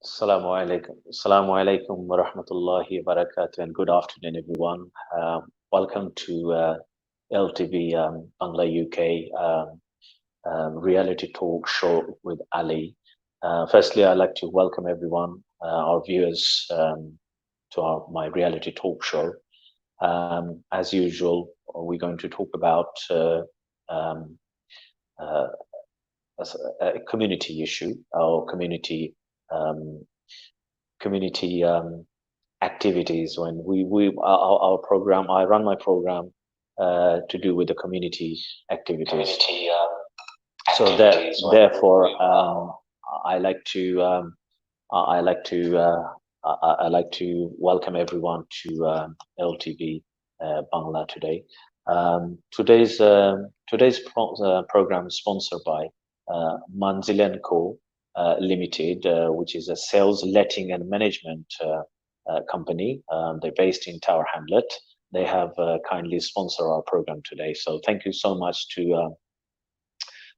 Assalamu alaikum wa rahmatullahi wa barakatuh, and good afternoon, everyone. Welcome to LTV Bangla UK reality talk show with Ali. Firstly, I'd like to welcome everyone, our viewers, to my reality talk show. As usual, we're going to talk about um, uh, a community issue or um, community activities. When our program, I run my program to do with the community activities. So that therefore, I like to I like to I like to welcome everyone to LTV Bangla today. Today's program is sponsored by Manzil & Co. Limited, which is a sales, letting, and management company. They're based in Tower Hamlet. They have kindly sponsored our program today. So thank you so much to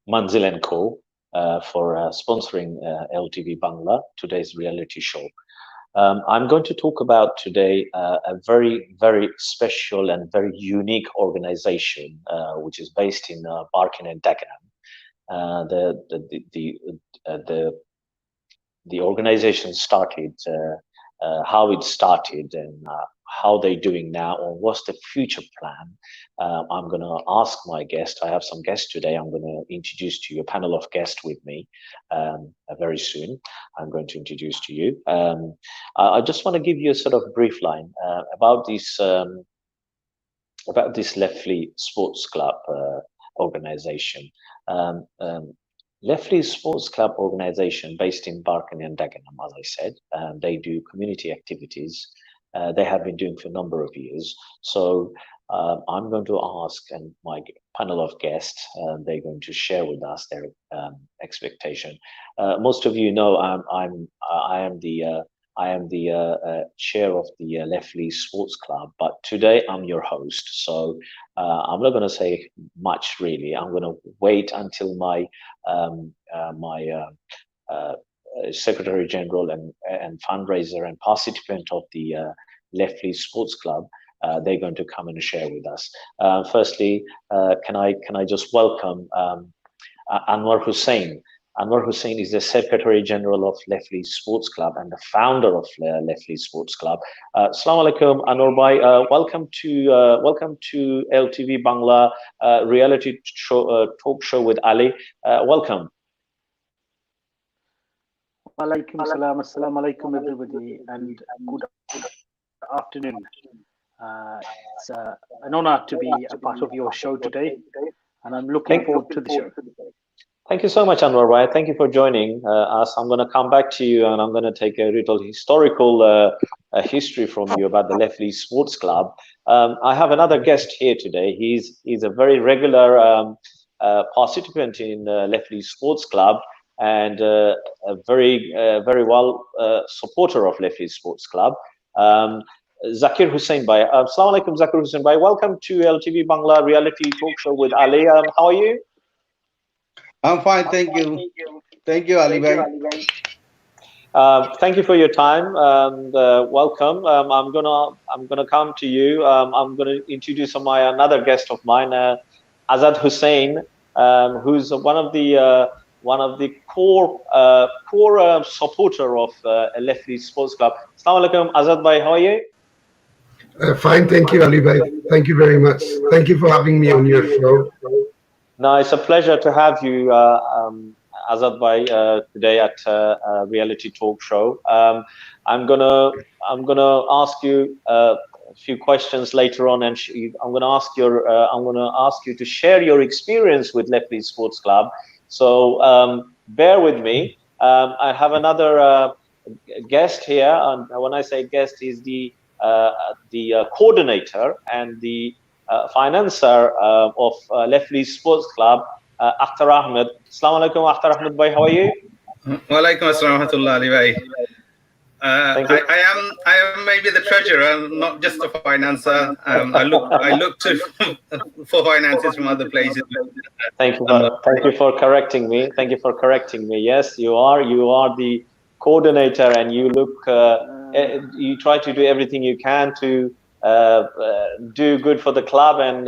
Manzil & Co. For sponsoring LTV Bangla, today's reality show. I'm going to talk about today a very, very special and very unique organization, which is based in Barking and Dagenham. The organization started, how it started, and how they're doing now, or what's the future plan. I'm going to ask my guest. I have some guests today. I'm going to introduce to you a panel of guests with me very soon. I'm going to introduce to you. I just want to give you a sort of brief line about this Leftley Sports Club organization. Leftley Sports Club organization based in Barking and Dagenham, as I said. They do community activities. They have been doing for a number of years. So I'm going to ask, and my panel of guests, they're going to share with us their expectation. Most of you know I am the chair of the Leftley Sports Club, but today I'm your host. So I'm not going to say much really. I'm going to wait until my Secretary General and fundraiser and participant of the Leftley Sports Club. They're going to come and share with us. Firstly, can I just welcome Anwar Hussain. Anwar Hussain is the Secretary General of Leftley Sports Club and the founder of Leftley Sports Club. Assalamu alaikum, Anwar Bhai. Welcome to LTV Bangla reality show, talk show with Ali. Welcome. Walaikum salam, assalamu alaikum everybody, and good afternoon. It's an honor to be a part of your show today, and I'm looking forward to the show. Thank you so much, Anwar Bhai. Thank you for joining us. I'm going to come back to you, and I'm going to take a little historical history from you about the Leftley Sports Club. I have another guest here today. He's a very regular participant in Leftley Sports Club, and a very well supporter of Leftley Sports Club. Zakir Hussain Bhai. Assalamu alaikum, Zakir Hussain Bhai. Welcome to LTV Bangla reality talk show with Ali. How are you? I'm fine, thank you. Thank you, Ali Bhai. Thank you for your time and welcome. I'm gonna come to you. I'm gonna introduce another guest of mine, Azad Hussain, who's one of the core supporter of Leftley Sports Club. Assalamu alaikum, Azad Bhai. How are you? Fine, thank you, Ali Bhai. Thank you very much. Thank you for having me on your show. No, it's a pleasure to have you, Azad Bhai, today at reality talk show. I'm gonna ask you a few questions later on, and I'm gonna ask you to share your experience with Leftley Sports Club. So bear with me. I have another guest here, and when I say guest, he's the coordinator and the financer of Leftley Sports Club, Akhtar Ahmed. Assalamu alaikum, Akhtar Ahmed Bhai. How are you? Walaikum assalam wa rahmatullah, Ali Bhai. I am maybe the treasurer, not just a financer. I look to for finances from other places. Thank you for correcting me. Thank you for correcting me. Yes, you are the coordinator, and you look, you try to do everything you can to do good for the club and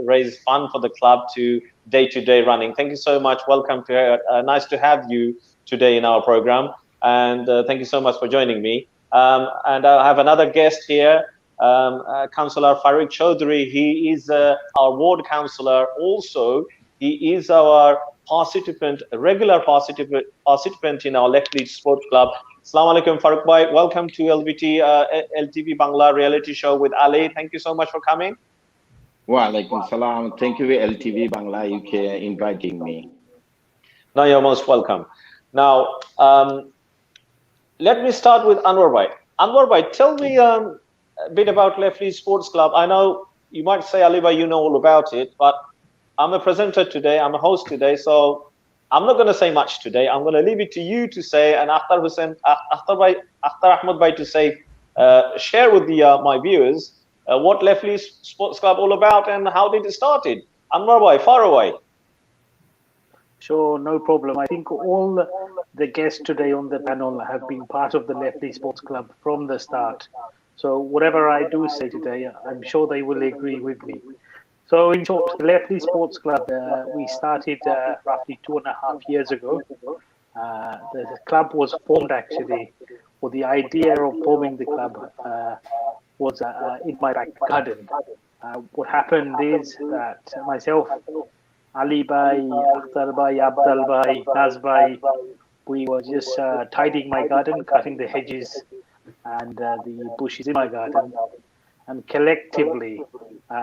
raise fund for the club to day-to-day running. Thank you so much. Welcome to nice to have you today in our program, and thank you so much for joining me. And I have another guest here, Councillor Farouk Chaudhry. He is our ward councillor. Also, he is our regular participant in our Leftley Sports Club. Assalamu alaikum, Farouk bhai. Welcome to LTV Bangla reality show with Ali. Thank you so much for coming. Wa alaikum salam. Thank you, LTV Bangla UK, inviting me. No, you're most welcome. Now, let me start with Anwar bhai. Anwar bhai, tell me a bit about Leftley Sports Club. I know you might say, Ali bhai, you know all about it, but I'm a presenter today, I'm a host today, so I'm not going to say much today. I'm going to leave it to you to say, and after Ahmed bhai to say, share with my viewers what Leftley Sports Club all about and how did it started. Anwar bhai, far away. Sure, no problem. I think all the guests today on the panel have been part of the Leftley Sports Club from the start. So whatever I do say today, I'm sure they will agree with me. So in short, the Leftley Sports Club, we started roughly 2.5 years ago. The club was formed actually, or the idea of forming the club was in my back garden. What happened is that myself, Ali bhai, Akhtar bhai, Abdal bhai, Naz bhai, we were just tidying my garden, cutting the hedges and the bushes in my garden. And collectively,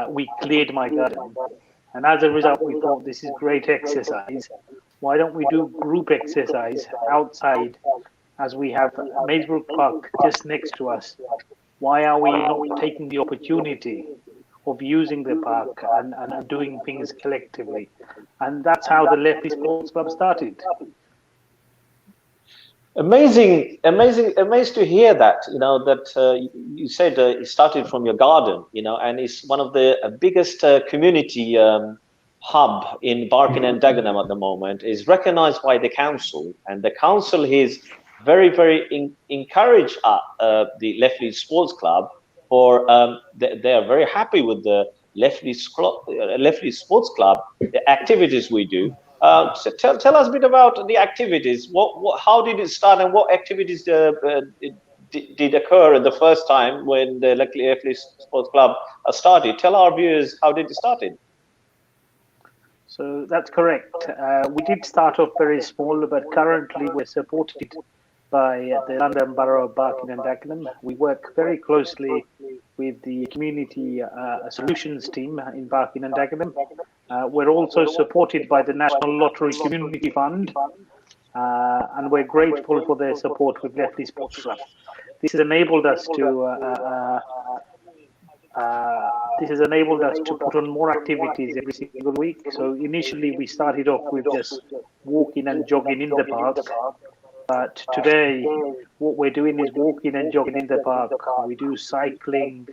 we cleared my garden. And as a result, we thought this is great exercise. Why don't we do group exercise outside, as we have Maidbrook Park just next to us? Why are we not taking the opportunity of using the park and doing things collectively? And that's how the Leftley Sports Club started. Amazing to hear that, you know, that you said it started from your garden, you know, and it's one of the biggest community hub in Barking and Dagenham at the moment, is recognized by the council, and the council is very encourage the Leftley Sports Club for they are very happy with the Leftley Sports Club, the activities we do. So tell us a bit about the activities. How did it start, and what activities did occur the first time when the Leftley Sports Club started? Tell our viewers, how did it started? So that's correct. We did start off very small, but currently we're supported by the London Borough of Barking and Dagenham. We work very closely with the community solutions team in Barking and Dagenham. We're also supported by the National Lottery Community Fund, and we're grateful for their support with Leftley Sports Club. This has enabled us to put on more activities every single week. So initially we started off with just walking and jogging in the park. But today, what we're doing is walking and jogging in the park. We do cycling,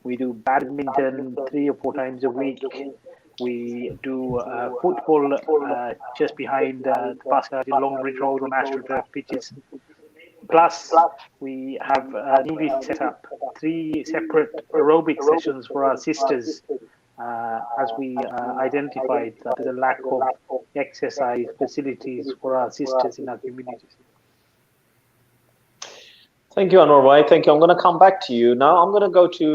we do badminton 3 or 4 times a week. We do football just behind the Pascal Longridge Road on AstroTurf pitches. Plus, we have newly set up 3 separate aerobic sessions for our sisters, as we identified that there's a lack of exercise facilities for our sisters in our communities. Thank you, Anwar bhai. Thank you. I'm going to come back to you. Now I'm going to go to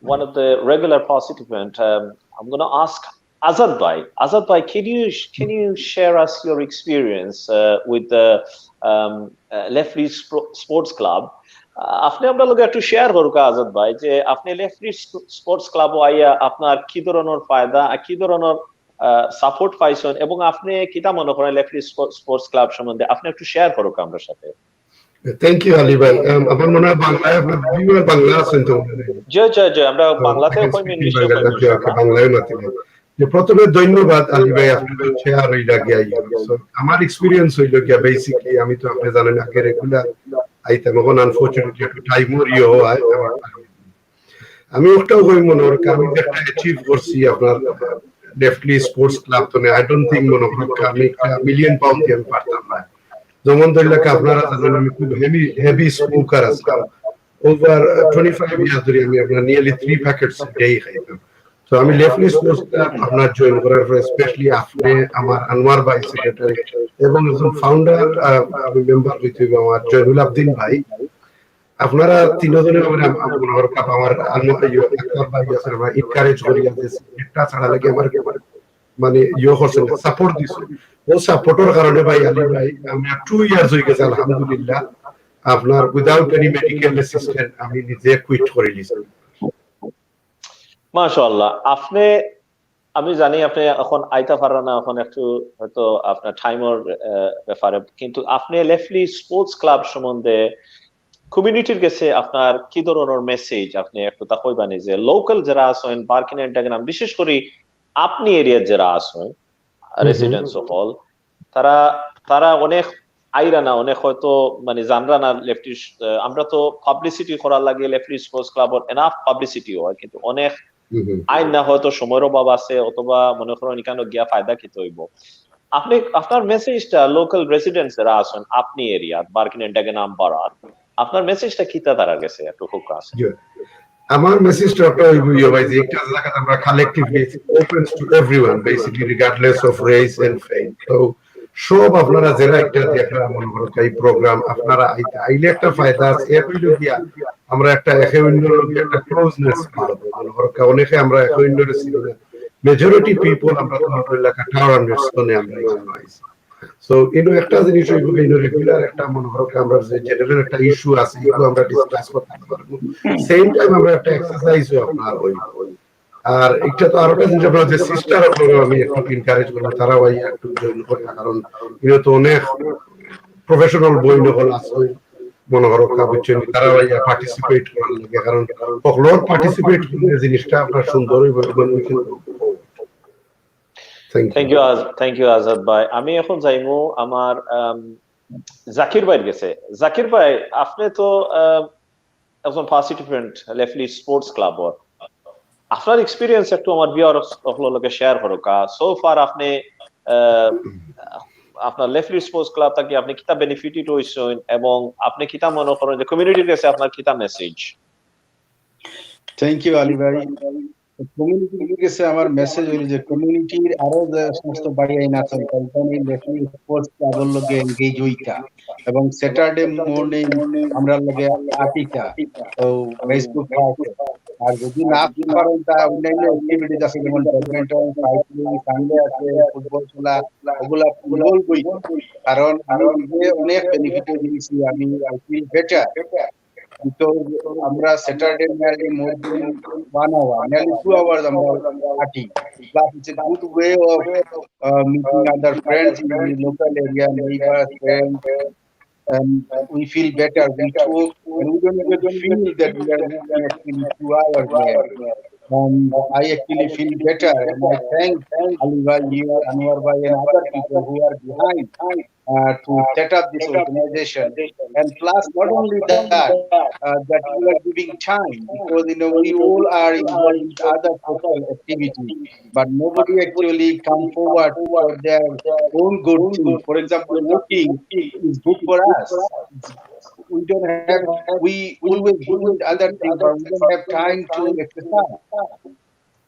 one of the regular participants. I'm going to ask Azad bhai. Azad bhai, can you share us your experience with the Leftley Sports Club? আপনি আমরা লোক একটু share করুক আজাদ ভাই যে আপনি লেফটলি sports club আইয়া আপনার কি ধরনের ফায়দা কি ধরনের সাপোর্ট পাইছেন এবং আপনি কিটা মনে করেন লেফটলি স্পোর্টস ক্লাব সম্বন্ধে আপনি একটু শেয়ার করুক আমাদের সাথে। থ্যাংক ইউ আলী ভাই। আমার মনে হয় বাংলায় আপনার ভিউয়ার বাংলা আছেন তো? জি আমরা বাংলাতেও কই ইংলিশেও কই বাংলায় মাতি। যে প্রথমে ধন্যবাদ আলী ভাই আপনার শেয়ার হইলা গিয়া। আমার এক্সপেরিয়েন্স হইল গিয়া বেসিক্যালি আমি তো আপনি জানেন আগে রেগুলার আইতাম, এখন আনফরচুনেটলি একটু টাইমও ইয়ে হয়। আমি ওটাও কই মনে হয় আমি যেটা অ্যাচিভ করছি আপনার লেফটলি স্পোর্টস ক্লাব তো আই ডোন্ট থিংক মনে হয় আমি মিলিয়ন পাউন্ড দিয়ে পারতাম না। যেমন ধরলে আপনারা জানেন আমি খুব হেভি স্মোকার আসলাম ওভার 25 ইয়ার্স ধরে আমি আপনার নিয়ারলি 3 প্যাকেটস ডে খাইতাম তো আমি লেফটলি স্পোর্টস ক্লাব আপনার জয়েন করার পর স্পেশালি আপনি আমার আনোয়ার ভাই সেক্রেটারি এবং একজন ফাউন্ডার আমি মেম্বার হইতে আমার জয়নুল আবদিন ভাই আপনারা তিনজনে আমার আনোয়ার ভাই আছে আমরা এনকারেজ করি যে একটা ছাড়া লাগে আমার মানে করছেন সাপোর্ট দিছে ও সাপোর্টের কারণে ভাই আলী ভাই আমি 2 ইয়ার্স হয়ে গেছে আলহামদুলিল্লাহ আপনার উইদাউট এনি মেডিকেল অ্যাসিস্ট্যান্ট আমি নিজে কুইট করে নিয়েছি মাশাআল্লাহ আমি জানি আপনি এখন আইতা পারেন না এখন একটু হয়তো আপনার টাইমের ব্যাপারে কিন্তু আপনি লেফটলি স্পোর্টস ক্লাব সম্বন্ধে কমিউনিটির কাছে আপনার কি ধরনের মেসেজ আপনি একটু তা কইবানি যে লোকাল যারা আছেন বার্কিং এন্ড ড্যাগেনহাম বিশেষ করে আপনি এরিয়ার যারা আছেন রেসিডেন্টস অল তারা অনেক আইরা না অনেক হয়তো মানে জানরা না লেফটি আমরা তো পাবলিসিটি করার লাগে লেফটি স্পোর্টস ক্লাবের এনাফ পাবলিসিটি হয় কিন্তু অনেক আইন না হয়তো সময়ের অভাব আছে অথবা মনে করেন এখানে গিয়া ফায়দা খেতে হইব আপনি আপনার মেসেজটা লোকাল রেসিডেন্টস যারা আছেন আপনি এরিয়া বার্কিং এন্ড ড্যাগেনহাম বরার আপনার মেসেজটা কিতা তারা গেছে একটু খুব কাছে আমার মেসেজটা ইয়ে ভাই যে একটা জায়গা আমরা collectively opens to everyone basically regardless of race and faith তো সব আপনারা যারা একটা দেখা মনে করো এই প্রোগ্রাম আপনারা আইলে একটা ফায়দা আছে এর হইলো গিয়া আমরা একটা একে অন্যের লগে একটা ক্লোজনেস পাবো মনে করো অনেকে আমরা একে অন্যের সিনে মেজরিটি পিপল আমরা তো এলাকা টাওয়ার আন্ডারস্ট্যান্ডে আমরা এখানে আইছি সো ইনো একটা জিনিস হইব ইনো রেগুলার একটা মনে করো আমরা যে জেনারেল একটা ইস্যু আছে এগুলো আমরা ডিসকাস করতে পারবো সেম টাইম আমরা একটা এক্সারসাইজও আপনার হইব আর একটা তো আরো একটা জিনিস আপনার যে সিস্টার আমি একটু এনকারেজ করবো তারা ভাই একটু জয়েন করে কারণ ইনো তো অনেক প্রফেশনাল বই নকল আছে মনে করো বুঝছেন তারা ভাই পার্টিসিপেট করার লাগে কারণ সকলের পার্টিসিপেট করলে জিনিসটা আপনার সুন্দর হইব থ্যাংক ইউ আজাদ ভাই আমি এখন যাইমু আমার জাকির ভাই গেছে জাকির ভাই আপনি তো একজন পার্টিসিপেন্ট লেফটলি স্পোর্টস ক্লাবর আপনার এক্সপেরিয়েন্স একটু আমার ভিউয়ারকে শেয়ার করো সো ফার আপনি আপনার লেফটলি স্পোর্টস ক্লাব থেকে আপনি কিতা বেনিফিটেড হইছেন এবং আপনি কিতা মনে করেন যে কমিউনিটির কাছে আপনার কিতা মেসেজ থ্যাংক ইউ আলী ভাই কমিউনিটির কাছে আমার মেসেজ হইল যে কমিউনিটির আরো যে সমস্ত বাড়ি আইন আছেন তাই লেফটলি স্পোর্টস ক্লাবের লগে এনগেজ হইতা এবং স্যাটারডে মর্নিং আমরা লগে আটিকা তো ফেসবুক আর যদি না পারেন তা অনলাইন অ্যাক্টিভিটিজ আছে যেমন ব্যাডমিন্টন সাইক্লিং সানডে আছে ফুটবল খেলা ওগুলা ফুটবল বই কারণ আমি অনেক বেনিফিট দিয়েছি আমি আই ফিল বেটার because আমরা Saturday nearly more than 1 hour, nearly 2 hours আমরা হাঁটি. Plus it's a good way of meeting other friends in the local area, neighbors, friends, and we feel better. We talk, and we don't even feel that we are moving actually 2 hours there. I actually feel better, and I thank Aliva, you, Anwar Bhai, and other people who are behind to set up this organization. And plus, not only that, that you are giving time, because we all are involved in other social activities, but nobody actually come forward for their own good thing. For example, walking is good for us. We don't have, we always do other things, but we don't have time to exercise.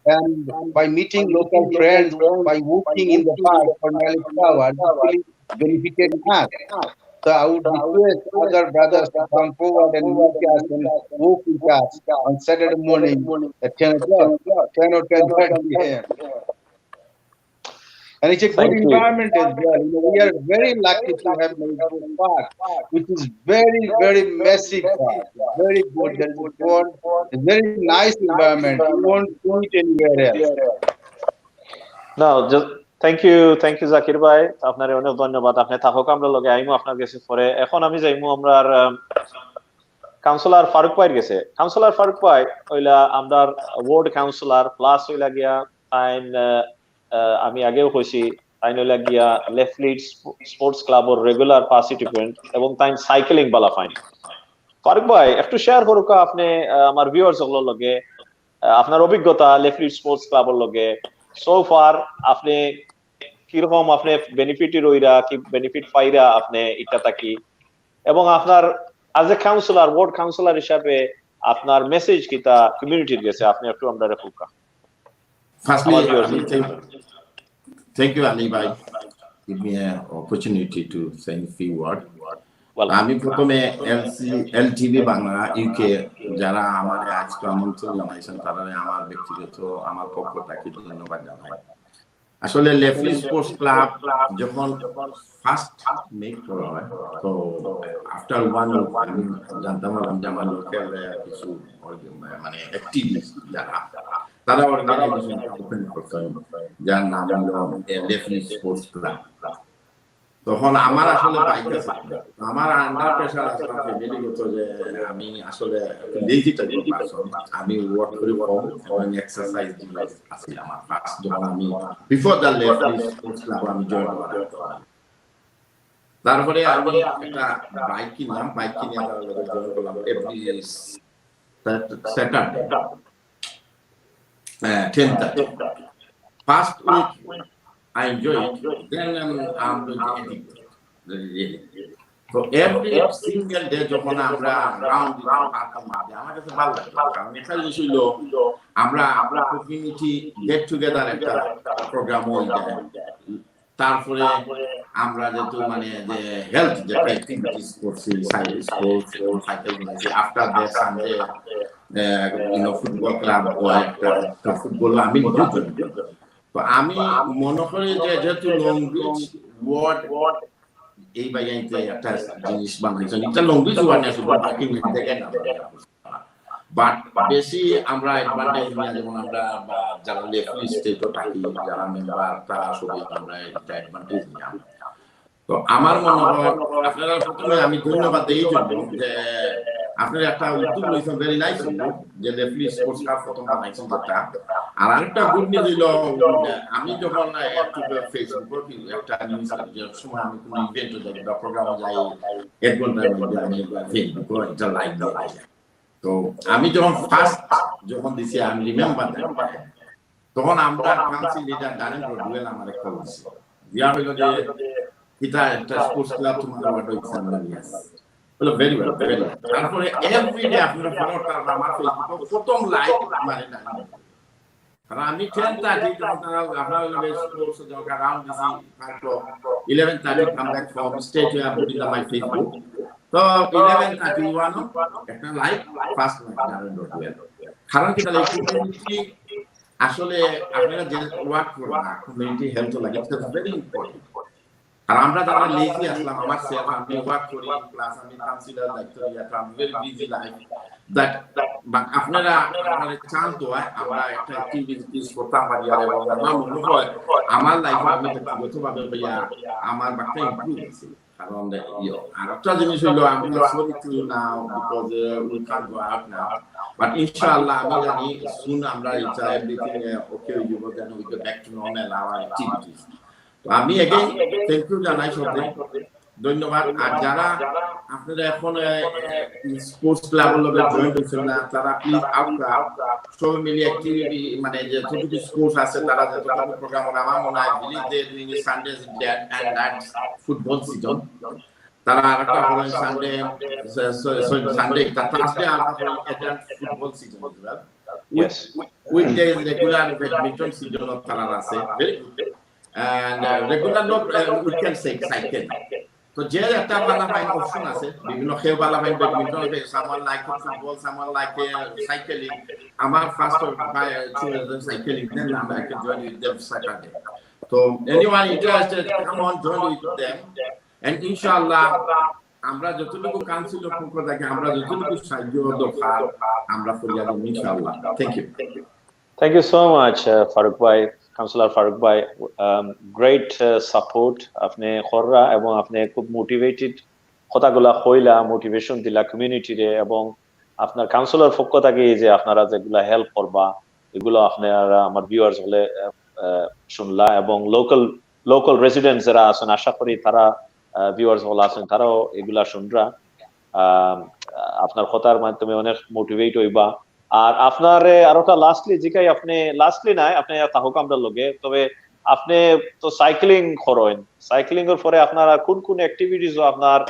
And by meeting local friends, by walking in the park for nearly 2 hours, really benefited us. So I would request other brothers to come forward and meet us and walk with us on Saturday morning at 10 o'clock, 10 or 10:30 a.m. And it's a good environment as well. We are very lucky to have Melbourne Park, which is very, very massive park. Very good. There is a pond, a very nice environment. You won't do it anywhere else. Now, just thank you Zakir ভাই আপনার অনেক ধন্যবাদ আপনি থাকুক আমরা লগে আইমু আপনার কাছে পরে এখন আমি যাইমু আমরার কাউন্সিলর ফারুক ভাই গেছে কাউন্সিলর ফারুক ভাই হইলা আমরার ওয়ার্ড কাউন্সিলর প্লাস হইলা গিয়া আইন আমি আগেও কইছি তাই হইলা গিয়া লেফটলি স্পোর্টস ক্লাবের রেগুলার পার্টিসিপেন্ট এবং তাই সাইক্লিং বালা ফাইন ফারুক ভাই একটু শেয়ার করুক আপনি আমার ভিউয়ার্স গুলোর লগে আপনার অভিজ্ঞতা লেফটলি স্পোর্টস ক্লাবের লগে সো ফার আপনি কিরকম আপনি বেনিফিটি রইরা কি বেনিফিট পাইরা আপনি এটা থাকি এবং আপনার as a councillor ward councillor হিসাবে আপনার মেসেজ কিতা কমিউনিটির গেছে আপনি একটু আমরা রেখুকা Firstly, thank you, Ali Bhai. Give me an opportunity to say a few words. আমি প্রথমে LTV বাংলা UK যারা আমার আজকে আমন্ত্রণ জানাইছেন তারা আমার ব্যক্তিগত আমার পক্ষ থেকে ধন্যবাদ জানাই। আসলে লেফটলি স্পোর্টস ক্লাব যখন ফার্স্ট মেক করা হয় তো আফটার ওয়ান আমি জানতাম যে আমার লোকাল কিছু মানে অ্যাক্টিভিস্ট যারা তারা অর্গানাইজেশন ওপেন করতেন যার নাম হলো লেফটলি স্পোর্টস ক্লাব। তখন আমার আসলে বাইক আছে, আমার আন্ডার প্রেশার আসলে ফ্যামিলিগত যে আমি আসলে লেজি টাইপের পারসন, আমি ওয়ার্ক করি কম এবং এক্সারসাইজ ডিভাইস আছে আমার ফার্স্ট যখন আমি বিফোর দ্য লেফটলি স্পোর্টস ক্লাব আমি জয়েন করি। তারপরে আমি একটা বাইক কিনলাম, বাইক কিনে জয়েন করলাম every Saturday 10:30. First week I enjoy it, then I'm going to edit really. So every single day যখন আমরা রাউন্ড দিলাম পার্কের মধ্যে আমার কাছে ভালো লাগে, কারণ এটা ছিল আমরা কমিউনিটি গেট টুগেদার একটা প্রোগ্রাম হয়ে যায়। তারপরে আমরা যেহেতু মানে যে হেলথ যে অ্যাক্টিভিটিস করছি, স্পোর্টস সাইকেল করছি, after that Sunday football club হয় একটা ফুটবল আমি তো আমি মনে করি যে যেহেতু লং ব্রিজ ওয়ার্ড এই বাইতে একটা জিনিস বানাইছেন, এটা লং ব্রিজ ওয়ার্ড না শুধু বার্কিং এন্ড দাগেনহাম, বাট বেশি আমরা অ্যাডভান্টেজ নিয়ে যেমন আমরা যারা লেফটলি স্টেটও থাকি যারা মেম্বার তারা সবাই আমরা এটা অ্যাডভান্টেজ নিলাম। তো আমার মনে হয় আপনারা প্রথমে আমি ধন্যবাদ দিই জন্য যে আপনারা একটা উদ্যোগ নিয়েছেন, ভেরি নাইস উদ্যোগ যে লেফটলি স্পোর্টস ক্লাব প্রথম বানাইছেন যেটা। আর আরেকটা গুড নিউজ হইল আমি যখন ফেসবুক একটা নিউজ সময় আমি কোনো ইভেন্টে যাই বা প্রোগ্রামে যাই 1 ঘন্টার মধ্যে আমি ফেসবুক একটা লাইক দিই। তো আমি যখন ফার্স্ট যখন দিছি আমি রিমেম্বার তখন আমরা কাউন্সিল লিডার ডারেন রোডওয়েল আমার একটা বলছি দিয়া হইল যে এটা একটা স্পোর্টস ক্লাব তোমার ওয়ার্ড এক্সাম নিয়াস বলে ভেরি ওয়েল ভেরি ওয়েল। তারপরে এভরিডে আপনারা ফলো করেন আমার ফেসবুক প্রথম লাইক মানে না কারণ আমি 10:30 যখন আপনারা স্পোর্টস যখন রাউন্ড দিছি তারপর 11:30 come back from stage to upload in my Facebook. তো 11:31 একটা like first like Darren Rodwell. কারণ কি তাহলে কমিউনিটি আসলে আপনারা যে ওয়ার্ক করেন কমিউনিটি হেলথ লাগে ইটস ভেরি ইম্পর্টেন্ট। আর আমরা যারা লেজি আসলাম আমার সেলফ আমি ওয়ার্ক করি প্লাস আমি কাউন্সিলর দায়িত্ব নিয়ে আমি ভেরি বিজি লাইফ দ্যাট আপনারা আমাদের চান্স দেওয়া আমরা একটা অ্যাক্টিভিটিস করতে পারি আর আমার মনে হয় আমার লাইফে আমি ব্যক্তিগতভাবে ভাইয়া আমার বাচ্চা ইমপ্রুভ হয়েছে। কারণ আর একটা জিনিস হইলো আমি sorry to now because we can go out now but ইনশাআল্লাহ আমি জানি সুন আমরা এটা everything okay will go then we go back to normal our activities. আমি এগেইন থ্যাংক ইউ জানাই সবাই ধন্যবাদ। আর যারা আপনারা এখন স্পোর্টস ক্লাবের লগে জয়েন হয়েছেন না তারা প্লিজ আউটরা সবাই মিলে অ্যাক্টিভিটি মানে যে যতটুকু স্পোর্টস আছে তারা যতটুকু প্রোগ্রাম আমার মনে হয় village day doing Sundays that and that football season তারা আরেকটা হলো সানডে সানডে থার্সডে আমরা adult football season as well. Yes, weekdays regular badminton season তারা আছে very good and regular not we can say cycle. So যে একটা বালা fine option আছে বিভিন্ন খেল বালা ফাইন ব্যাডমিন্টন আছে someone like football someone like cycling আমার ফার্স্ট চুজ সাইকেলিং দেন আমরা can join with them Saturday. So anyone interested come on join with them and inshallah আমরা যতটুকু কাউন্সিলর পক্ষ থেকে আমরা যতটুকু সাহায্য দরকার আমরা করিয়া দেব ইনশাআল্লাহ। Thank you so much Farooq bhai, Councillor Farooq bhai, great support আপনি কররা এবং আপনি খুব মোটিভেটেড কথাগুলা কইলা মোটিভেশন দিলা কমিউনিটি রে এবং আপনার কাউন্সিলর পক্ষ থেকে যে আপনারা যেগুলা হেল্প করবা এগুলো আপনারা আমার ভিউয়ার্স হলে শুনলা এবং লোকাল রেসিডেন্টস যারা আছেন আশা করি তারা ভিউয়ার্স হল আছেন তারাও এগুলা শুনরা আপনার কথার মাধ্যমে অনেক মোটিভেট হইবা। আর আপনার আরোটা লাস্টলি জিকাই আপনি লাস্টলি নাই আপনি তাহক আমরা লগে তবে আপনি তো সাইক্লিং করেন, সাইক্লিং এর পরে আপনারা কোন কোন অ্যাক্টিভিটিস আপনার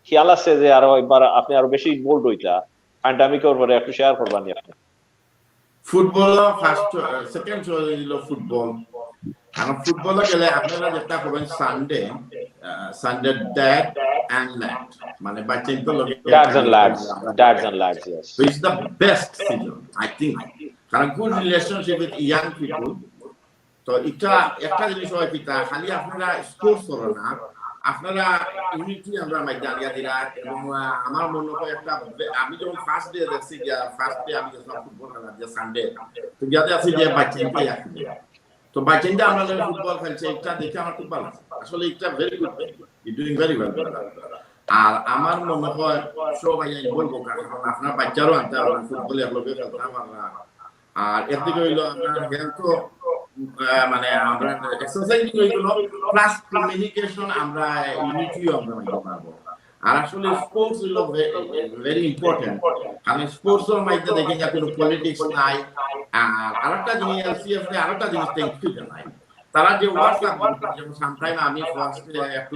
খেয়াল আছে যে আরো একবার আপনি আরো বেশি ইনভলভ হইতা প্যান্ডামিকের পরে একটু শেয়ার করবেন আপনি? ফুটবল ফার্স্ট সেকেন্ড হইল ফুটবল। কারণ ফুটবলে গেলে আপনারা যেটা করবেন সানডে ড্যাড এন্ড ল্যাড, মানে বাচ্চা তো লোকে dads and lads, yes, so it's the best season I think, কারণ good relationship with young people। তো এটা একটা জিনিস হয় পিতা, খালি আপনারা স্পোর্টস করো না, আপনারা ইউনিটি আমরা জানিয়ে দিলা। এবং আমার মনে হয় একটা, আমি যখন ফার্স্ট ডে দেখছি, ফার্স্ট ডে আমি যখন ফুটবল খেলা যে সানডে, তো যাতে আছে যে বাচ্চাকে তো বাচ্চাটা আমরা ফুটবল খেলছে, এটা দেখে আমার খুব ভালো লাগছে। আসলে এটা very good, you doing very well. আর আমার মনে হয় সবাই বলবো, কারণ আপনার বাচ্চারও আনতে হবে ফুটবল একলগে খেলতে পারবা। আর এর দিকে হইলো আপনার হেলথ, মানে আমরা এক্সারসাইজিং হইলো প্লাস কমিউনিকেশন, আমরা ইউনিটিও আমরা মাইতে পারবো। আর আসলে স্পোর্টস হইলো ভেরি ইম্পর্টেন্ট, কারণ স্পোর্টসের মধ্যে দেখে যে কোনো পলিটিক্স নাই। আর আরেকটা জিনিস এলসিএফ এর আরেকটা জিনিস ইনক্লুড নাই, তারা যে হোয়াটসঅ্যাপ গ্রুপ, যেমন সামটাইম আমি ফার্স্টে একটু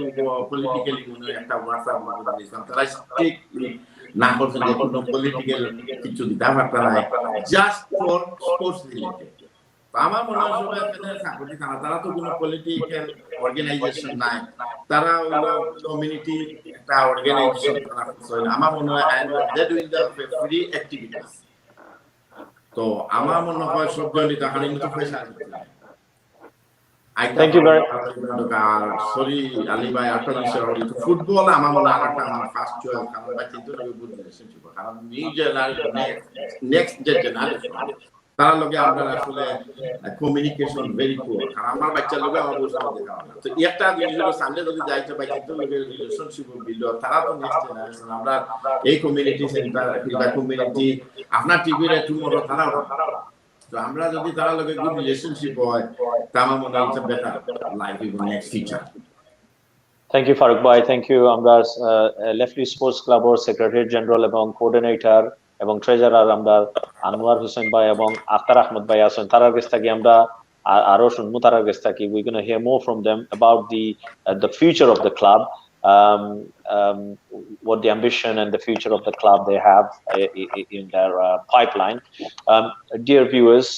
পলিটিক্যালি মনে একটা হোয়াটসঅ্যাপ গ্রুপ দিয়েছিলাম, তারা স্ট্রিক্টলি না করছেন যে কোনো পলিটিক্যাল কিছু দিতে পারতে নাই, জাস্ট ফর স্পোর্টস রিলেটেড। আমার মনে হয় সবাই আপনাদের সাপোর্ট দিতে, তারা তো কোনো পলিটিক্যাল অর্গানাইজেশন নাই, তারা হলো কমিউনিটি একটা অর্গানাইজেশন। আমার মনে হয় they doing the free activities. তো আমার মনে হয় সব জনই টাকা নিয়ে তো পয়সা দিতে। Thank you very much. Sorry, Ali bhai, after this, football, I'm going to fast choice. I'm going to good relationship. I'm new generation, next generation. তারা লগে আমরা আসলে কমিউনিকেশন ভেরি পুয়ার, কারণ আমার বাচ্চা লগে আমার বুঝতে দেখা না। তো একটা জিনিস হলো সামনে যদি যাইতে বাচ্চাদের লগে রিলেশনশিপ বিল্ড হয়, তারা তো নেক্সট জেনারেশন। আমরা এই কমিউনিটি সেন্টার কিংবা কমিউনিটি আপনার টিভির টুমরো তারাও, তো আমরা যদি তারা লগে গুড রিলেশনশিপ হয়, তা আমার মনে হয় better life in next future. Thank you Faruk ভাই, থ্যাংক ইউ। আমরা লেফটলি স্পোর্টস ক্লাবের সেক্রেটারি জেনারেল এবং কোঅর্ডিনেটর এবং ট্রেজারার আমরা আনোয়ার হোসেন ভাই এবং আখতার আহমদ ভাই আছেন, তারার কাছ থেকে আমরা আরো শুনবো, তারার কাছ থেকে we going to hear more from them about the future of the club, what the ambition and the future of the club they have in their pipeline. Dear viewers,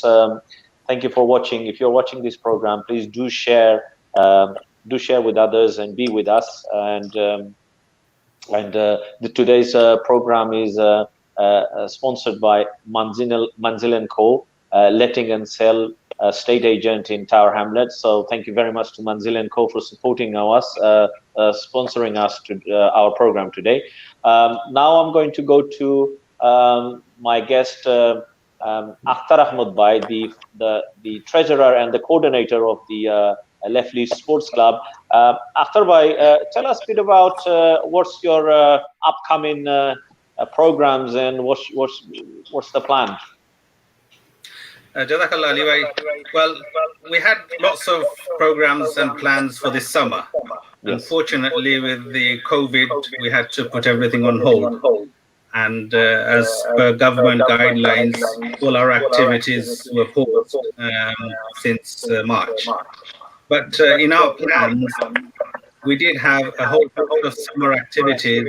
thank you for watching. If you're watching this program, please do share with others and be with us. And today's program is sponsored by Manzil & Co, letting and sell state agent in Tower Hamlets. So thank you very much to Manzil & Co for supporting us, sponsoring us to our program today. Now I'm going to go to my guest, Akhtar Ahmed Bhai, the treasurer and the coordinator of the Leftley Sports Club. Akhtar Bhai, tell us a bit about what's your upcoming programs and what's the plan? Jazakallah Ali bhai. Well, we had lots of programs and plans for this summer. Yes. Unfortunately, with the COVID, we had to put everything on hold. And as per government guidelines, all our activities were paused since March. But in our plans, we did have a whole bunch of summer activities,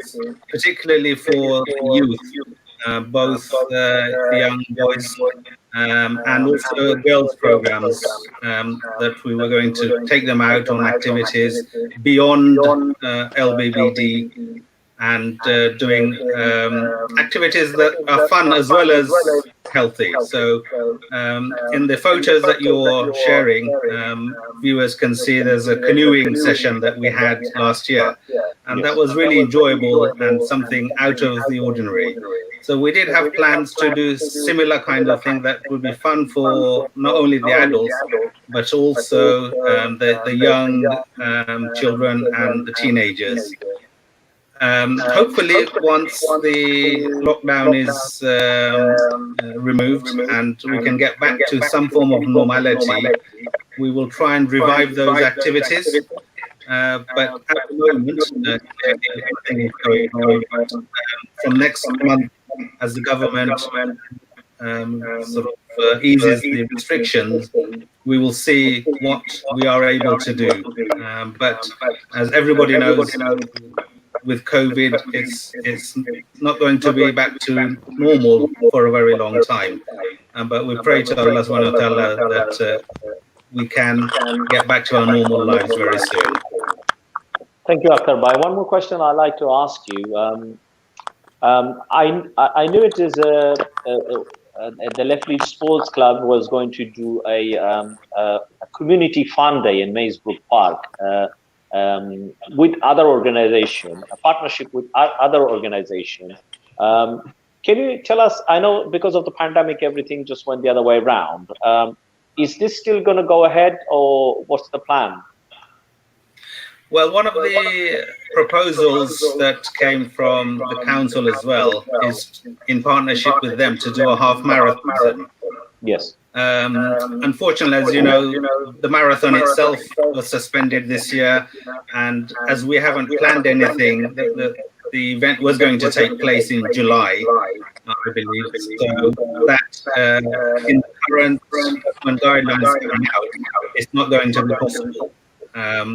particularly for youth, both the young boys and also girls programs, that we were going to take them out on activities beyond LBBD and doing activities that are fun as well as healthy. So in the photos that you're sharing, viewers can see there's a canoeing session that we had last year, and that was really enjoyable and something out of the ordinary. So we did have plans to do similar kind of thing that would be fun for not only the adults but also the young children and the teenagers. Hopefully, once the lockdown is removed and we can get back to some form of normality, we will try and revive those activities. But at the moment, everything is going on. From next month, as the government sort of eases the restrictions, we will see what we are able to do. But as everybody knows, with COVID, it's not going to be back to normal for a very long time. But we pray to Allah subhanahu wa ta'ala that we can get back to our normal lives very soon. Thank you, Akhtar Bhai. One more question I'd like to ask you. I knew it is the Leftley Sports Club was going to do a community fun day in Maysbrook Park with other organization, a partnership with other organization. Can you tell us, I know because of the pandemic, everything just went the other way around. Is this still going to go ahead, or what's the plan? Well, one of the proposals that came from the council as well is in partnership with them to do a half marathon. Yes. Unfortunately, as you know, the marathon itself was suspended this year, and as we haven't planned anything, the event was going to take place in July, I believe. So that in the current guidelines coming out, it's not going to be possible.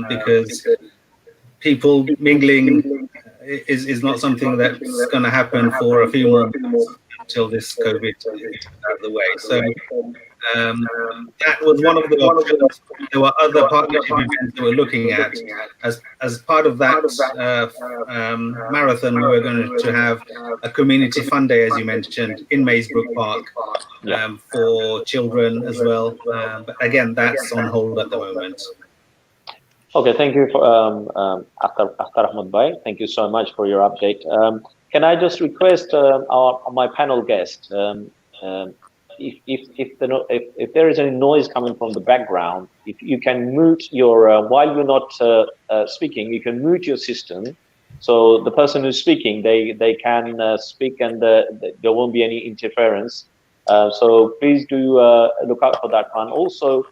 Because people mingling is not something that's going to happen for a few more months until this COVID is out of the way. So that was one of the options. There were other partnership events that we're looking at. As part of that marathon, we were going to have a community fun day, as you mentioned, in Maysbrook Park for children as well. But again, that's on hold at the moment. Okay, thank you for Akhtar Ahmed Bhai. Thank you so much for your update. Can I just request my panel guest, if there is any noise coming from the background, if you can mute your while you're not speaking, you can mute your system, so the person who's speaking they can speak and there won't be any interference. So please do look out for that one. Also,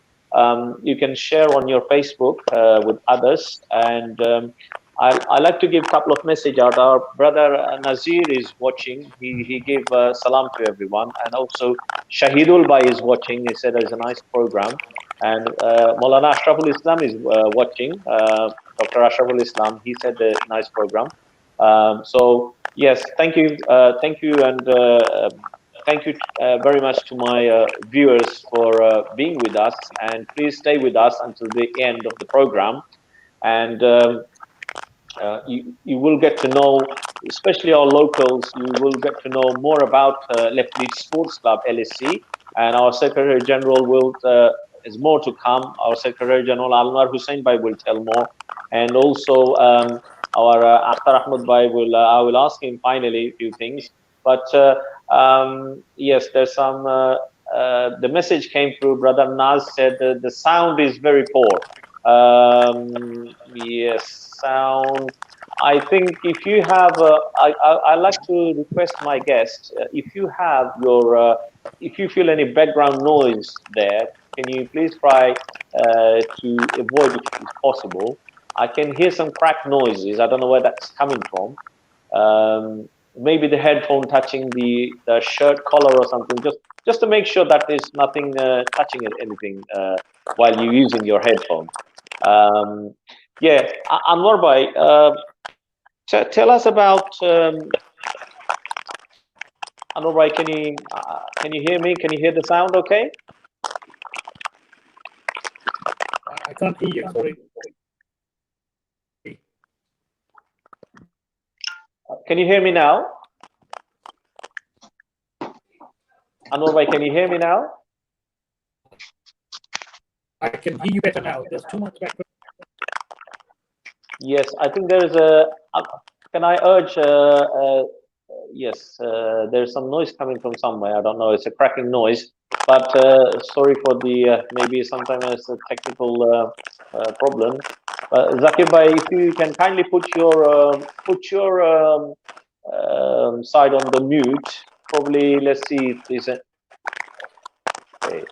you can share on your Facebook with others, and I like to give a couple of messages out. Our brother Nazir is watching. He gave salam to everyone, and also Shahidul Bhai is watching. He said it's a nice program, and Maulana Ashraful Islam is watching. Dr. Ashraful Islam, he said a nice program. So yes, thank you, and thank you very much to my viewers for being with us, and please stay with us until the end of the program. And you will get to know, especially our locals, you will get to know more about Leftley Sports Club LSC, and our Secretary General will, is more to come. Our Secretary General Almar Hussain Bhai will tell more, and also our Akhtar Ahmed Bhai will, I will ask him finally a few things. But yes, there's some, the message came through, Brother Naz said the sound is very poor. Yes, sound. I think if you have, I like to request my guest, if you have your, if you feel any background noise there, can you please try to avoid it if possible. I can hear some crack noises. I don't know where that's coming from. Maybe the headphone touching the shirt collar or something, just to make sure that there's nothing touching anything while you're using your headphone. Yeah, Anwar Bhai, tell us about Anwar Bhai. Can you hear me? Can you hear the sound? Okay. I can't hear you. Sorry. Can you hear me now? Anwar Bhai, can you hear me now? I can hear you better now. There's too much background. Yes, I think there is a. Can I urge? Yes, there's some noise coming from somewhere. I don't know. It's a cracking noise. But sorry for the maybe sometimes it's a technical problem. Zakir Bhai, if you can kindly put your side on the mute. Probably, let's see if there's a. Okay.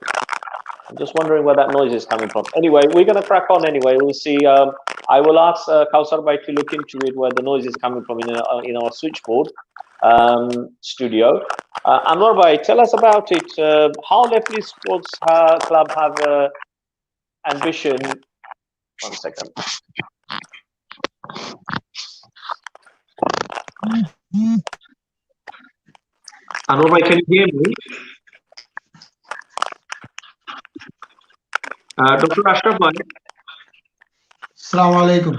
I'm just wondering where that noise is coming from. Anyway, we're going to crack on anyway. We'll see. I will ask Kausar Bhai to look into it where the noise is coming from in our switchboard. studio. Anwar bhai, tell us about it. How Leftley Sports Club have ambition. 1 second. Anwar bhai, can you hear me? Dr. Ashraf bhai. Assalamu alaikum.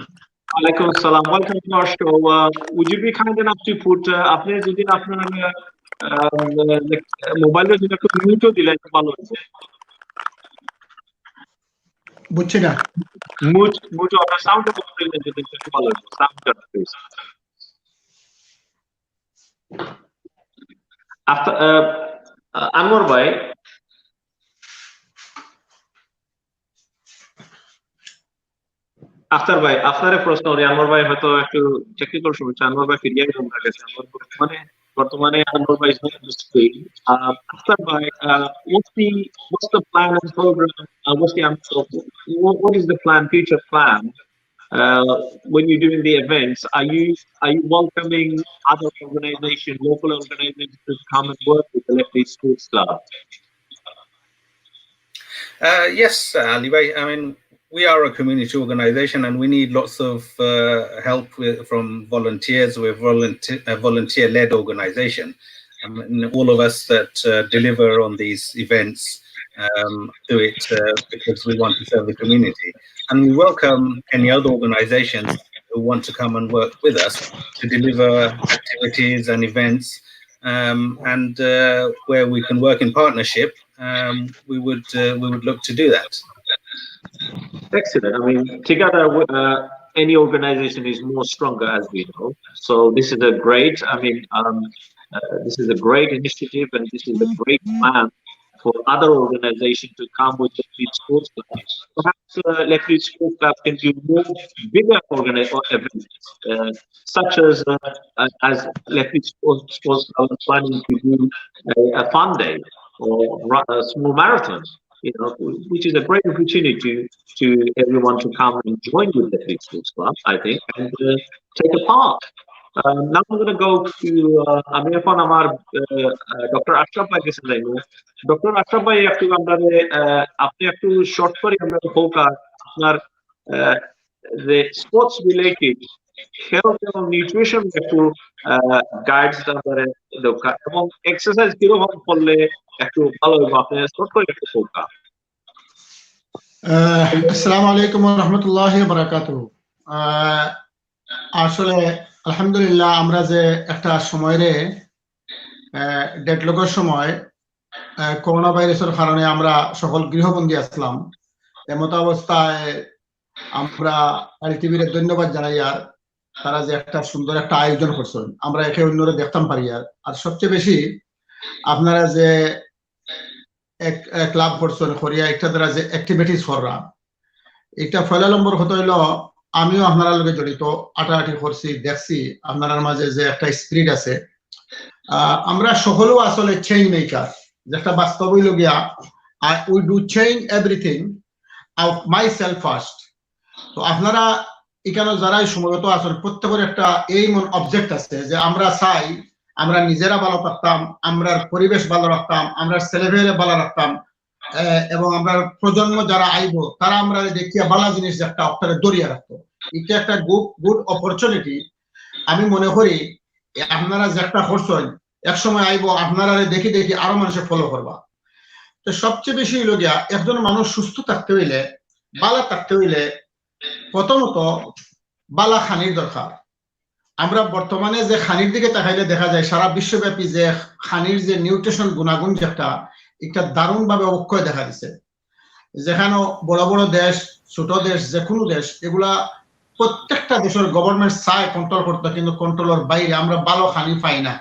Alaikum salam. Welcome to our show. Would you be kind enough to put আপনি যদি আপনার মোবাইলের জন্য একটু মিউটও দিলে একটু ভালো হতো। বুঝছি না। মিউট আপনার সাউন্ডটা কম দিলে যদি একটু ভালো হতো। সাউন্ডটা প্লিজ। After Anwar bhai, আফতার ভাই আপনার প্রশ্ন আনোয়ার ভাই হয়তো একটু টেকনিক্যাল সমস্যা আনোয়ার ভাই ফিরিয়ে আমরা গেছে বর্তমানে আনোয়ার ভাই আফতার ভাই what's the plan and program what is the plan future plan when you're doing the events are you welcoming other organizations local organizations to come and work with the Leftley Sports Club? Yes, Ali bhai, I mean we are a community organization and we need lots of help from volunteers. We're a volunteer-led organization. And all of us that deliver on these events do it because we want to serve the community. And we welcome any other organizations who want to come and work with us to deliver activities and events and where we can work in partnership. We would look to do that. Excellent. I mean, together, any organization is more stronger, as we know. So this is a great. I mean, this is a great initiative, and this is a great plan for other organizations to come with Leftley Sports Club. Perhaps Leftley Sports Club can do more bigger events, such as Leftley Sports Club is planning to do a fun day or a small marathon. You know, which is a great opportunity to everyone to come and join with the Leftley Sports Club, I think, and take a part. Now I'm going to go to Dr. Ashraf bhai ke sath Dr. Ashraf bhai apni ekটু short করে আমরা focus আপনার the sports related health এবং nutrition একটু guides আপনাদের দরকার এবং exercise কিরকম করলে একটু ভালো হবে আপনি শর্ট করে একটু ফোকাস। আসসালামু আলাইকুম ওয়া রাহমাতুল্লাহি ওয়া বারাকাতুহু। আসলে আলহামদুলিল্লাহ আমরা যে একটা সময়ে ডেডলকের সময় করোনা ভাইরাসের কারণে আমরা সকল গৃহবন্দী আসলাম এমত অবস্থায় আমরা এলটিভির ধন্যবাদ জানাই আর তারা যে একটা সুন্দর একটা আয়োজন করছেন আমরা একে অন্যরে দেখতাম পারি আর সবচেয়ে বেশি আপনারা যে এক ক্লাব করছেন করিয়া একটা দ্বারা যে অ্যাক্টিভিটিস করা এটা পয়লা নম্বর হতে হইল আমিও আপনারা লগে জড়িত আটাআটি করছি দেখছি আপনার মাঝে যে একটা স্পিরিট আছে আমরা সকলেও আসলে চেঞ্জ মেকার যেটা বাস্তব হইল গিয়া we do change everything of my self first. তো আপনারা এখানে যারাই সময়ত আছেন প্রত্যেকের একটা এই মন অবজেক্ট আছে যে আমরা চাই আমরা নিজেরা ভালো থাকতাম আমরা পরিবেশ ভালো রাখতাম আমরা ছেলেমেয়েরা ভালো রাখতাম এবং আমরা প্রজন্ম যারা আইব তারা আমরা দেখিয়া ভালো জিনিস একটা আপনারা দরিয়া রাখতো এটা একটা গুড অপরচুনিটি। আমি মনে করি আপনারা যে একটা করছেন একসময় আইব আপনারা দেখি দেখি আরো মানুষে ফলো করবা। তো সবচেয়ে বেশি হইল গিয়া একজন মানুষ সুস্থ থাকতে হইলে ভালো থাকতে হইলে প্রথমত বালা খানির দরকার। আমরা বর্তমানে যে খানির দিকে তাকাইলে দেখা যায় সারা বিশ্বব্যাপী যে খানির যে নিউট্রিশন গুণাগুণ যে একটা দারুণ ভাবে অবক্ষয় দেখা দিচ্ছে। যেখানে বড় বড় দেশ ছোট দেশ যে কোনো দেশ এগুলা প্রত্যেকটা দেশের গভর্নমেন্ট চায় কন্ট্রোল করতে কিন্তু কন্ট্রোলের বাইরে আমরা ভালো খানি পাই না।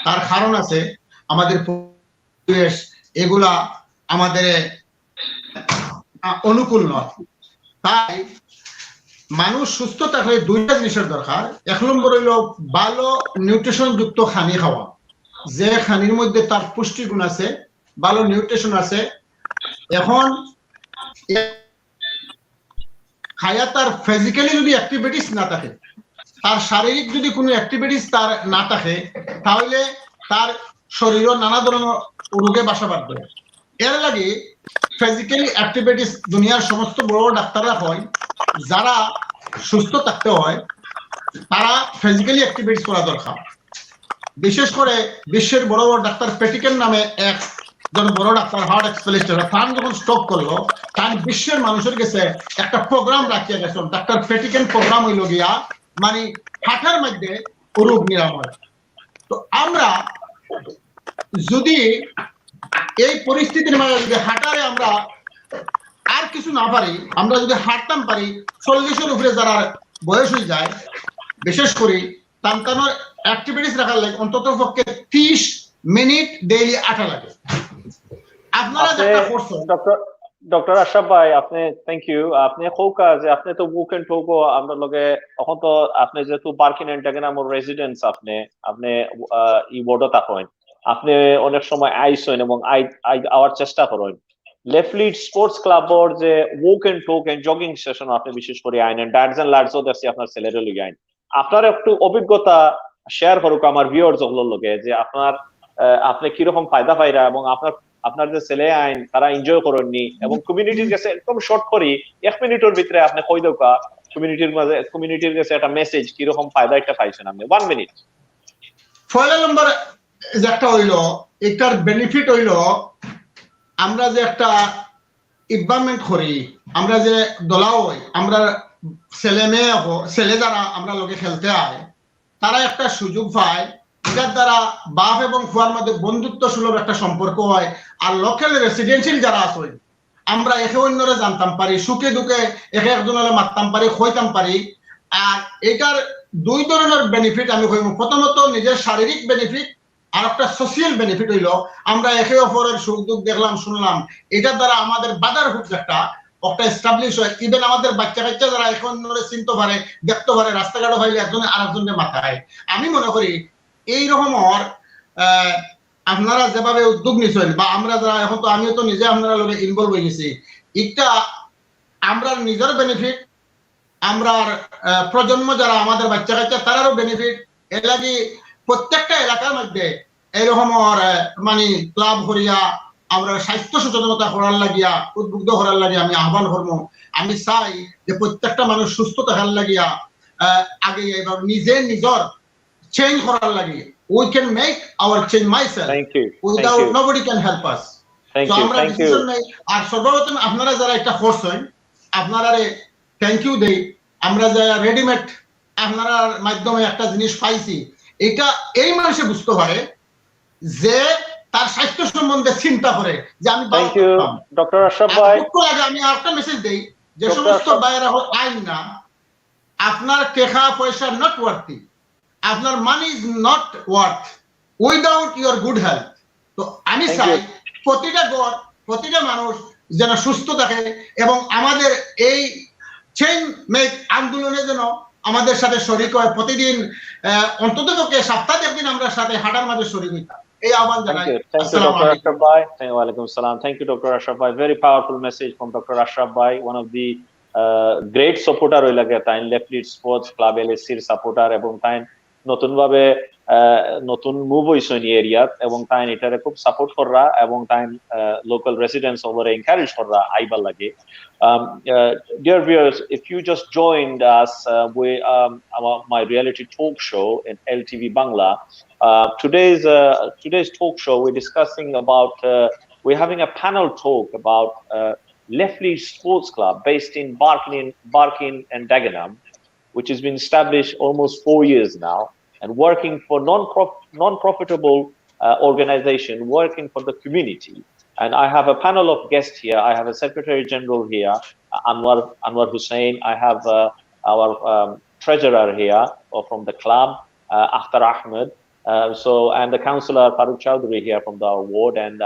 তার কারণ আছে আমাদের পরিবেশ এগুলা আমাদের অনুকূল নয়। তাই মানুষ সুস্থ থাকলে দুইটা জিনিসের দরকার। এক নম্বর হইল ভালো নিউট্রিশন যুক্ত খানি খাওয়া যে খানির মধ্যে তার পুষ্টিগুণ আছে ভালো নিউট্রিশন আছে। এখন খায়া তার ফিজিক্যালি যদি অ্যাক্টিভিটিস না থাকে তার শারীরিক যদি কোনো অ্যাক্টিভিটিস তার না থাকে তাহলে তার শরীরের নানা ধরনের রোগে বাসা বাঁধবে। এর লাগে ফিজিক্যালি অ্যাক্টিভিটিস দুনিয়ার সমস্ত বড় ডাক্তাররা হয় যারা সুস্থ থাকতে হয় তারা ফিজিক্যালি অ্যাক্টিভিটিস করা দরকার। বিশেষ করে বিশ্বের বড় বড় ডাক্তার পেটিকেন নামে একজন বড় ডাক্তার হার্ট স্পেশালিস্ট তার যখন স্ট্রোক করলো তার বিশ্বের মানুষের কাছে একটা প্রোগ্রাম রাখিয়া গেছে ডাক্তার পেটিকেন প্রোগ্রাম হইল গিয়া মানে হাঁটার মধ্যে রোগ নিরাময়। তো আমরা যদি এই পরিস্থিতির মাঝে যদি হাঁটারে আমরা আর কিছু না পারি, আমরা যদি হাঁটতাম পারি 40-এর উপরে যারা বয়স হয়ে যায় বিশেষ করে টানটানোর অ্যাক্টিভিটিস রাখার লাগে অন্তত পক্ষে 30 মিনিট ডেইলি হাঁটা লাগে। আপনারা যেটা করছেন ডক্টর আশরাফ ভাই, আপনি থ্যাংক ইউ। আপনি হোকা যে আপনি তো বুক এন্ড টোকো আমরা লগে এখন তো আপনি যেহেতু বার্কিং এন্ড ডাগেনহাম রেসিডেন্স আপনি ই বোর্ডও থাকেন, আপনি অনেক সময় আইসেন এবং আওয়ার চেষ্টা করেন। লেফটলি স্পোর্টস ক্লাবর যে ওয়াক এন্ড টোক এন্ড জগিং সেশন আপনি বিশেষ করে আইনেন, ড্যাডস এন্ড লাডসও দেখছি আপনার ছেলেরও লিগে আইন। আপনার একটু অভিজ্ঞতা শেয়ার করুক আমার ভিউয়ার্স গুলোর লগে যে আপনি কিরকম ফায়দা পাইরা এবং আপনার যে ছেলে আইন তারা এনজয় করেননি এবং কমিউনিটির কাছে একদম শর্ট করি 1 মিনিটের ভিতরে আপনি কই দোকা কমিউনিটির কাছে একটা মেসেজ কিরকম ফায়দা একটা পাইছেন আপনি 1 মিনিট। পয়লা নম্বর যেটা হইল এটার বেনিফিট হইল আমরা যে একটা ইনভলভমেন্ট করি, আমরা যে দলাও হই, আমরা ছেলে যারা আমরা লোকে খেলতে আয় তারা একটা সুযোগ পায়, এটার দ্বারা বাপ এবং ফুয়ার মধ্যে বন্ধুত্ব সুলভ একটা সম্পর্ক হয়। আর লোকাল রেসিডেন্সিয়াল যারা আছে আমরা একে অন্যরে জানতাম পারি, সুখে দুঃখে একে একজনের মারতাম পারি, খইতাম পারি। আর এটার দুই ধরনের বেনিফিট আমি কইব। প্রথমত নিজের শারীরিক বেনিফিট আর একটা সোশিয়াল বেনিফিট হইল আমরা একে অপরের সুখ দুঃখ দেখলাম শুনলাম, এটার দ্বারা আমাদের ব্রাদারহুড একটা এস্টাবলিশ হয়। ইভেন আমাদের বাচ্চা যারা এখন চিনতে পারে দেখতে পারে রাস্তাঘাটে ভাইলে একজনে আরেকজনের মাথায়। আমি মনে করি এইরকম আপনারা যেভাবে উদ্যোগ নিচ্ছেন বা আমরা যারা এখন তো আমিও তো নিজে আপনারা লোকে ইনভলভ হয়ে গেছি, এটা আমরা নিজের বেনিফিট, আমরা প্রজন্ম যারা আমাদের বাচ্চা তারারও বেনিফিট। এর লাগে প্রত্যেকটা এলাকার মধ্যে এরকম মানে ক্লাব করিয়া আমরা স্বাস্থ্য সচেতনতা করার লাগিয়া উদ্বুদ্ধ করার লাগিয়া আমি আহ্বান করবো। আমি চাই যে প্রত্যেকটা মানুষ সুস্থ থাকার লাগিয়া আগে এবার নিজের চেঞ্জ করার লাগিয়ে we can make our change myself without nobody can help us. So আমরা ডিসিশন নেই। আর সর্বপ্রথম আপনারা যারা একটা করছেন আপনারা থ্যাংক ইউ দেই। আমরা যারা রেডিমেড আপনারা মাধ্যমে একটা জিনিস পাইছি, এটা এই মানুষে বুঝতে পারে যে তার স্বাস্থ্য সম্বন্ধে চিন্তা করে যে আমি ডক্টর আশরাফ ভাই আমি আরেকটা মেসেজ দেই যে সমস্ত বাইরে আইন না আপনার টাকা পয়সা নট ওয়ার্থি, আপনার money is not worth without your good health. তো আমি চাই প্রতিটা মানুষ যেন সুস্থ থাকে এবং আমাদের এই চেঞ্জ মেক আন্দোলনে যেন আমাদের সাথে শরীক হয়। প্রতিদিন অন্তত পক্ষে সপ্তাহে একদিন আমরা সাথে হাঁটার মাঝে শরীক হইতাম। এই আহ্বান জানাই। Dr. Ashraf Bhai. Walaikum salam. Thank you, Dr. Ashraf Bhai. Very powerful message from Dr. Ashraf Bhai, one of the great supporter হই লাগে তাই লেফটলি স্পোর্টস ক্লাব এলএসসির সাপোর্টার এবং তাই নতুন ভাবে নতুন মুভ হইছে এই এরিয়া এবং তাই এটারে খুব সাপোর্ট কররা এবং তাই লোকাল রেসিডেন্টস ওভারে এনকারেজ কররা আইবার লাগে। Dear viewers, if you just joined us my reality talk show in LTV Bangla, today's talk show we're discussing about we're having a panel talk about Leftley Sports Club based in Barking and Dagenham, which has been established almost 4 years now and working for non-profitable organization working for the community. And I have a panel of guests here. I have a Secretary General here, Anwar Hussain. I have our treasurer here from the club, Akhtar Ahmed. And the councillor Farooq Chowdhury here from the ward, and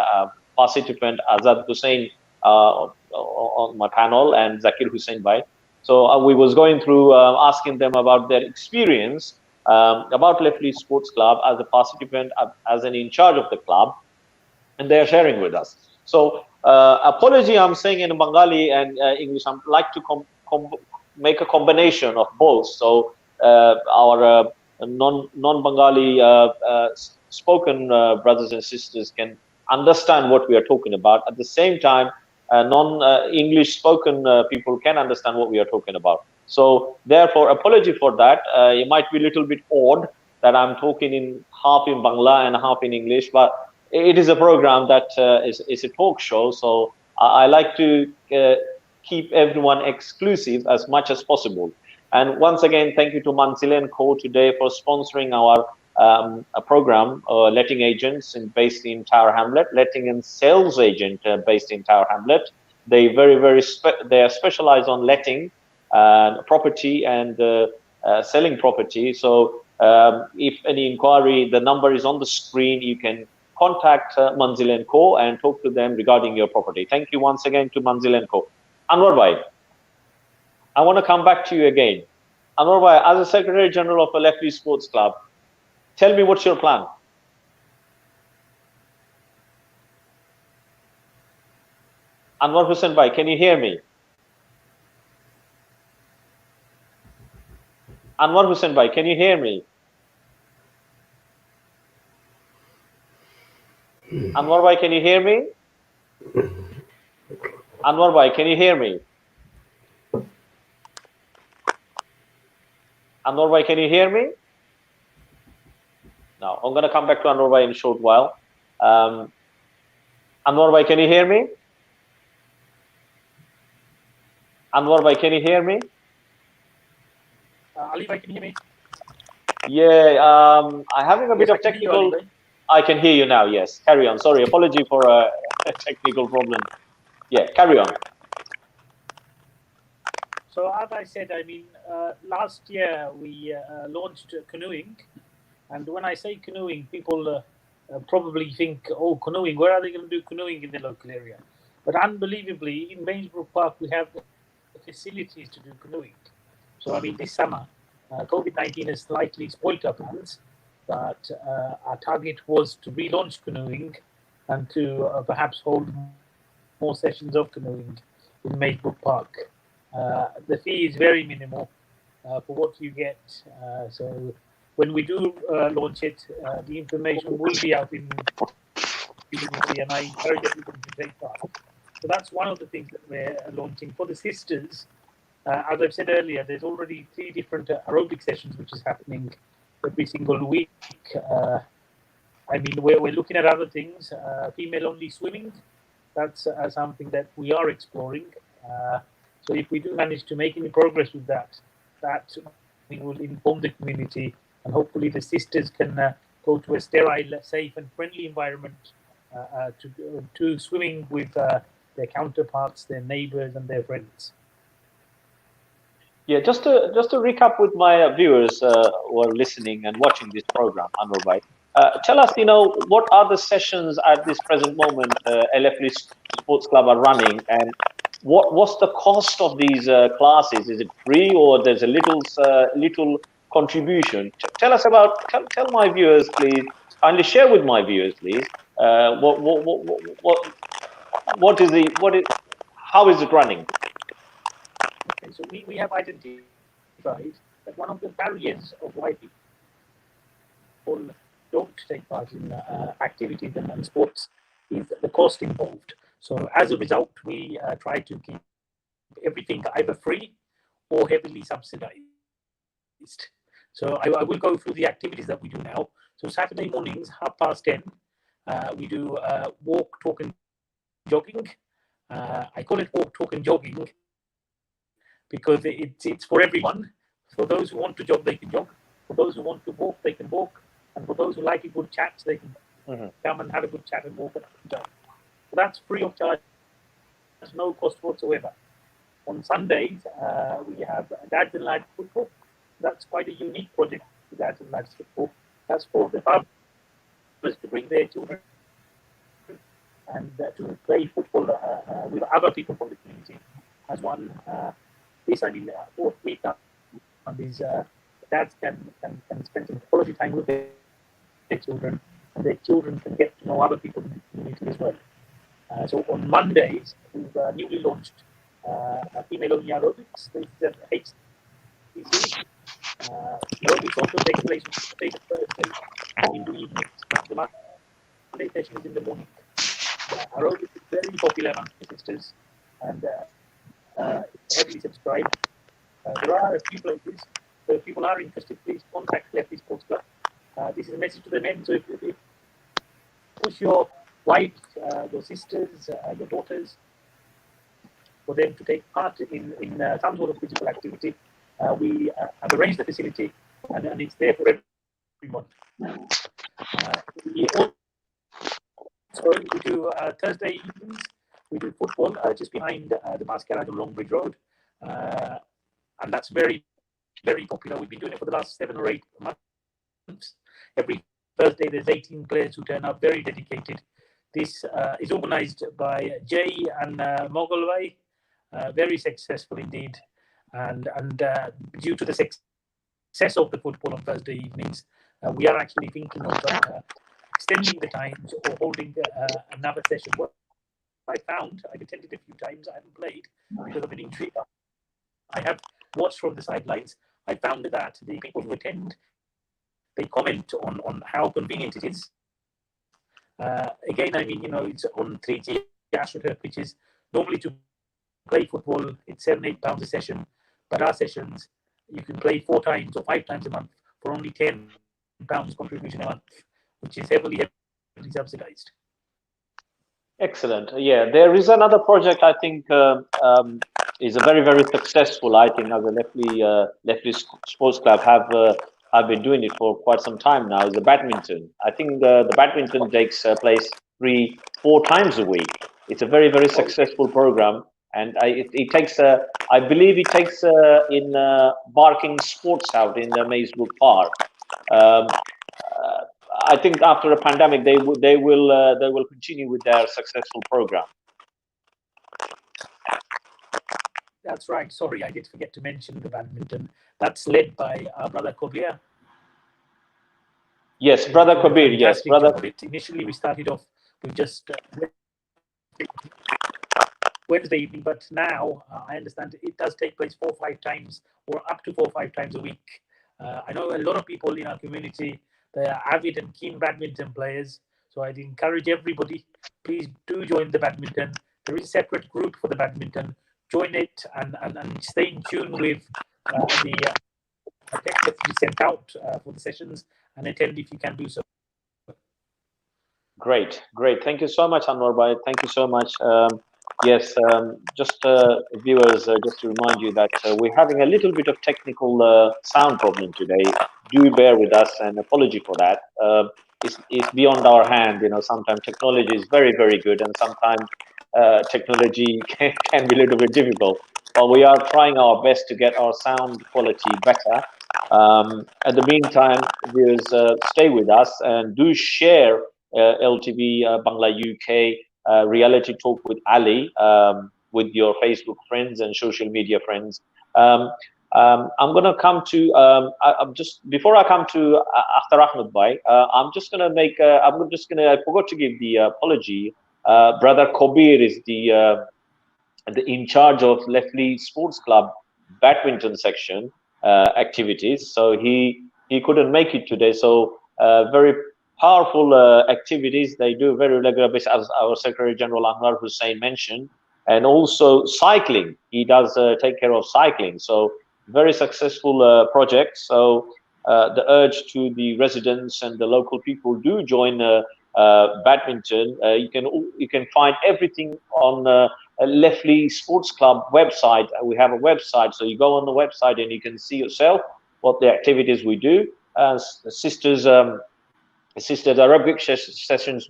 participant Azad Hussain on my panel, and Zakir Hussain Bhai. So we was going through asking them about their experience about Leftley Sports Club as a participant, as an in charge of the club, and they are sharing with us. So apology, I'm saying in Bengali and English. I like to make a combination of both. So our non-Bengali spoken brothers and sisters can understand what we are talking about. At the same time, non-English spoken people can understand what we are talking about. So therefore, apology for that. It might be a little bit odd that I'm talking in half in Bangla and half in English, but it is a program that is a talk show. So I like to keep everyone exclusive as much as possible. And once again, thank you to Manzilen Co today for sponsoring our a program, letting agents based in Tower Hamlet, letting and sales agent based in Tower Hamlet. They they are specialized on letting property and selling property. So if any inquiry, the number is on the screen. You can contact Manzilen Co and talk to them regarding your property. Thank you once again to Manzilen Co. Anwar Bhai, I want to come back to you again. Anwar Bhai, as a Secretary General of a Leftley Sports Club, tell me what's your plan? Anwar Hussain Bhai, can you hear me? Anwar Hussain Bhai, can you hear me? Anwar Bhai, can you hear me? Anwar Bhai, can you hear me? Anwar Bhai, can you hear me? No, I'm going to come back to Anwar Bhai in a short while. Anwar Bhai, can you hear me? Anwar Bhai, can you hear me? Ali Bhai, can you hear me? Yeah, I'm having a bit of technical. I can hear you now, yes. Carry on. Sorry, apology for a technical problem. Yeah, carry on. So as I said, I mean, last year we launched canoeing. And when I say canoeing, people probably think, oh, canoeing, where are they going to do canoeing in the local area? But unbelievably, in Bainsbrook Park, we have the facilities to do canoeing. So, I mean, this summer, COVID-19 has slightly spoiled our plans, but our target was to relaunch canoeing and to perhaps hold more sessions of canoeing in Bainsbrook Park. The fee is very minimal for what you get. So when we do launch it, the information will be out in and I encourage everyone to take part. So that's one of the things that we're launching for the sisters. As I've said earlier, there's already 3 different aerobic sessions which is happening every single week. I mean, we're looking at other things, female-only swimming. That's something that we are exploring. So if we do manage to make any progress with that we will inform the community, and hopefully the sisters can go to a sterile, safe, and friendly environment to swimming with their counterparts, their neighbors, and their friends. Yeah, just to recap with my viewers who are listening and watching this program, Anwar Bhai, tell us, what are the sessions at this present moment Leftley Sports Club are running, and what's the cost of these classes? Is it free, or there's a little contribution? Tell us about. Tell my viewers, please. Kindly share with my viewers, please. How is it running? Okay, so we have identified that one of the barriers of why people don't take part in activities and sports is the cost involved. So as a result, we try to keep everything either free or heavily subsidized. So I will go through the activities that we do now. So Saturday mornings, 10:30, we do walk, talk, and jogging. I call it walk, talk, and jogging because it's for everyone. For those who want to jog, they can jog. For those who want to walk, they can walk. And for those who like a good chat, they can come and have a good chat and walk and jog. So that's free of charge. There's no cost whatsoever. On Sundays, we have Dads and Lads Football. That's quite a unique project, Dads and Lads Football. That's for the fathers to bring their children and to play football with other people from the community. As one, fourth week now, these dads can spend some quality time with their children, and their children can get to know other people in the community as well. So on Mondays, we've newly launched female-only aerobics. This is HCC. Aerobics also takes place Thursday in the evening. The Monday session is in the morning. Aerobics is very popular among the sisters, and it's heavily subscribed. There are a few places, so if people are interested, please contact Leftley Sports Club. This is a message to the men, so if push your wives, your sisters, your daughters, for them to take part in some sort of physical activity. We have arranged the facility, and it's there for everyone. We do Thursday evenings. We do football just behind the Masquerade on Longbridge Road, and that's very, very popular. We've been doing it for the last 7 or 8 months. Every Thursday, there's 18 players who turn up, very dedicated. This is organized by Jay and Mogulwai, very successful indeed. And due to the success of the football on Thursday evenings, we are actually thinking of extending the times or holding another session. What I found, I've attended a few times, I haven't played because of an injury. I have watched from the sidelines. I found that the people who attend, they comment on how convenient it is. Again, I mean, it's on 3G AstroTurf pitches. Normally to play football, it's £7-8 a session, but our sessions, you can play 4 times or 5 times a month for only £10 contribution a month, which is heavily subsidized. Excellent. Yeah, there is another project I think is a very, very successful. I think as a Leftley Sports Club have been doing it for quite some time now. Is the badminton. I think the badminton takes place 3-4 times a week. It's a very, very successful program, and it takes I believe it takes in Barking Sports out in the Maysbrook Park. I think after a pandemic, they will continue with their successful program. That's right. Sorry, I did forget to mention the badminton. That's led by our brother Kabir. Yes, brother Kabir. Yes, brother. Initially, we started off with just Wednesday evening, but now I understand it does take place 4 or 5 times, or up to 4 or 5 times a week. I know a lot of people in our community, they are avid and keen badminton players. So I'd encourage everybody, please do join the badminton. There is a separate group for the badminton. Join it and stay in tune with the text that you sent out for the sessions, and attend if you can do so. Great. Thank you so much, Anwar Bhai. Thank you so much. Yes, just viewers, just to remind you that we're having a little bit of technical sound problem today. Do bear with us, and apology for that. It's beyond our hand. Sometimes technology is very, very good, and sometimes technology can be a little bit difficult. But we are trying our best to get our sound quality better. At the meantime, viewers, stay with us and do share LTV Bangla UK reality talk with Ali with your Facebook friends and social media friends. I'm going to come to before I come to Akhtar Ahmed Bhai, I'm just going to make I forgot to give the apology. Brother Kabir is the in charge of Leftley Sports Club badminton section activities, so he couldn't make it today. So very powerful activities they do very regular basis, as our Secretary General Anwar Hussain mentioned, and also cycling. He does take care of cycling, so very successful project. So the urge to the residents and the local people, do join badminton. You can find everything on Leftley Sports Club website. We have a website, so you go on the website and you can see yourself what the activities we do. Sisters aerobic sessions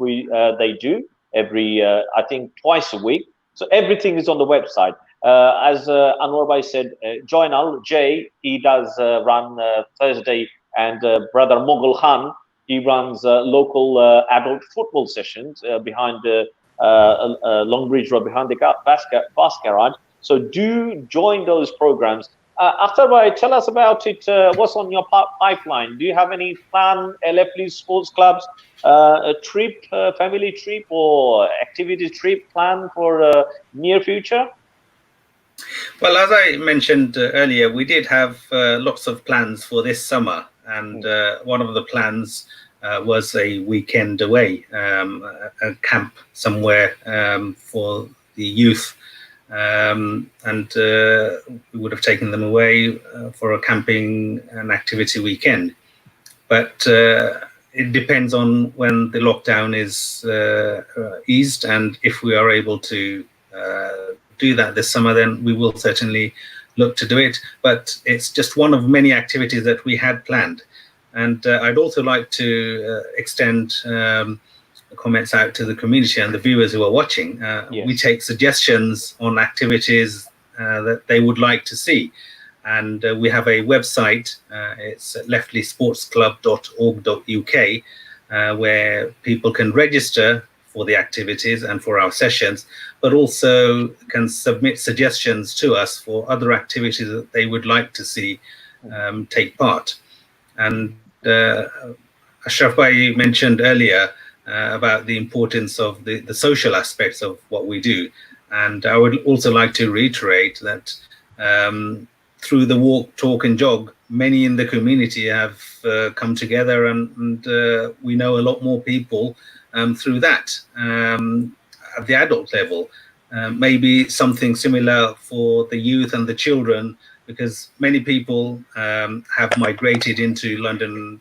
they do every I think twice a week. So everything is on the website. As Anwar Bhai said, Joinal Jay, he does run Thursday, and brother Mughal Khan, he runs local adult football sessions behind the Longbridge Road, behind the Baskerad. So do join those programs. Akhtar Bhai, tell us about it. What's on your pipeline? Do you have any plan, Leftley Sports Clubs, a trip, family trip or activity trip plan for near future? Well, as I mentioned earlier, we did have lots of plans for this summer, and one of the plans was a weekend away, a camp somewhere for the youth, and we would have taken them away for a camping and activity weekend. But it depends on when the lockdown is eased, and if we are able to do that this summer, then we will certainly look to do it. But it's just one of many activities that we had planned. And I'd also like to extend comments out to the community and the viewers who are watching. Yes. We take suggestions on activities that they would like to see. And we have a website, it's leftleysportsclub.org.uk, where people can register for the activities and for our sessions, but also can submit suggestions to us for other activities that they would like to see take part. And Ashraf Bhai mentioned earlier about the importance of the social aspects of what we do. And I would also like to reiterate that through the walk, talk and jog, many in the community have come together, and we know a lot more people through that at the adult level. Maybe something similar for the youth and the children, because many people have migrated into London,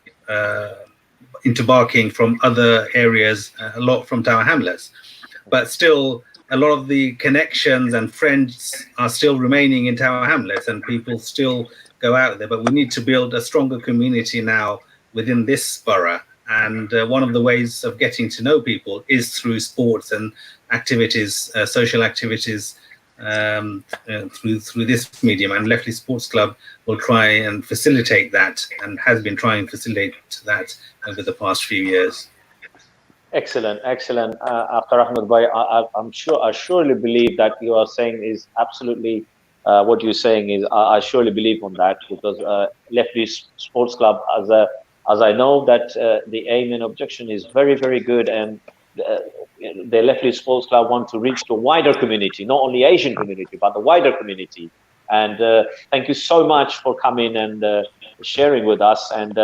into Barking from other areas, a lot from Tower Hamlets. But still, a lot of the connections and friends are still remaining in Tower Hamlets, and people still go out there. But we need to build a stronger community now within this borough. And one of the ways of getting to know people is through sports and activities, social activities, through this medium. And Leftley Sports Club will try and facilitate that, and has been trying to facilitate that over the past few years. Excellent. After Ahmed Bhai, I surely believe that you are saying is absolutely what you're saying is. I surely believe on that, because Leftley Sports Club, as I know that the aim and objection is very, very good, and the Leftley Sports Club want to reach the wider community, not only Asian community, but the wider community. And thank you so much for coming and sharing with us. And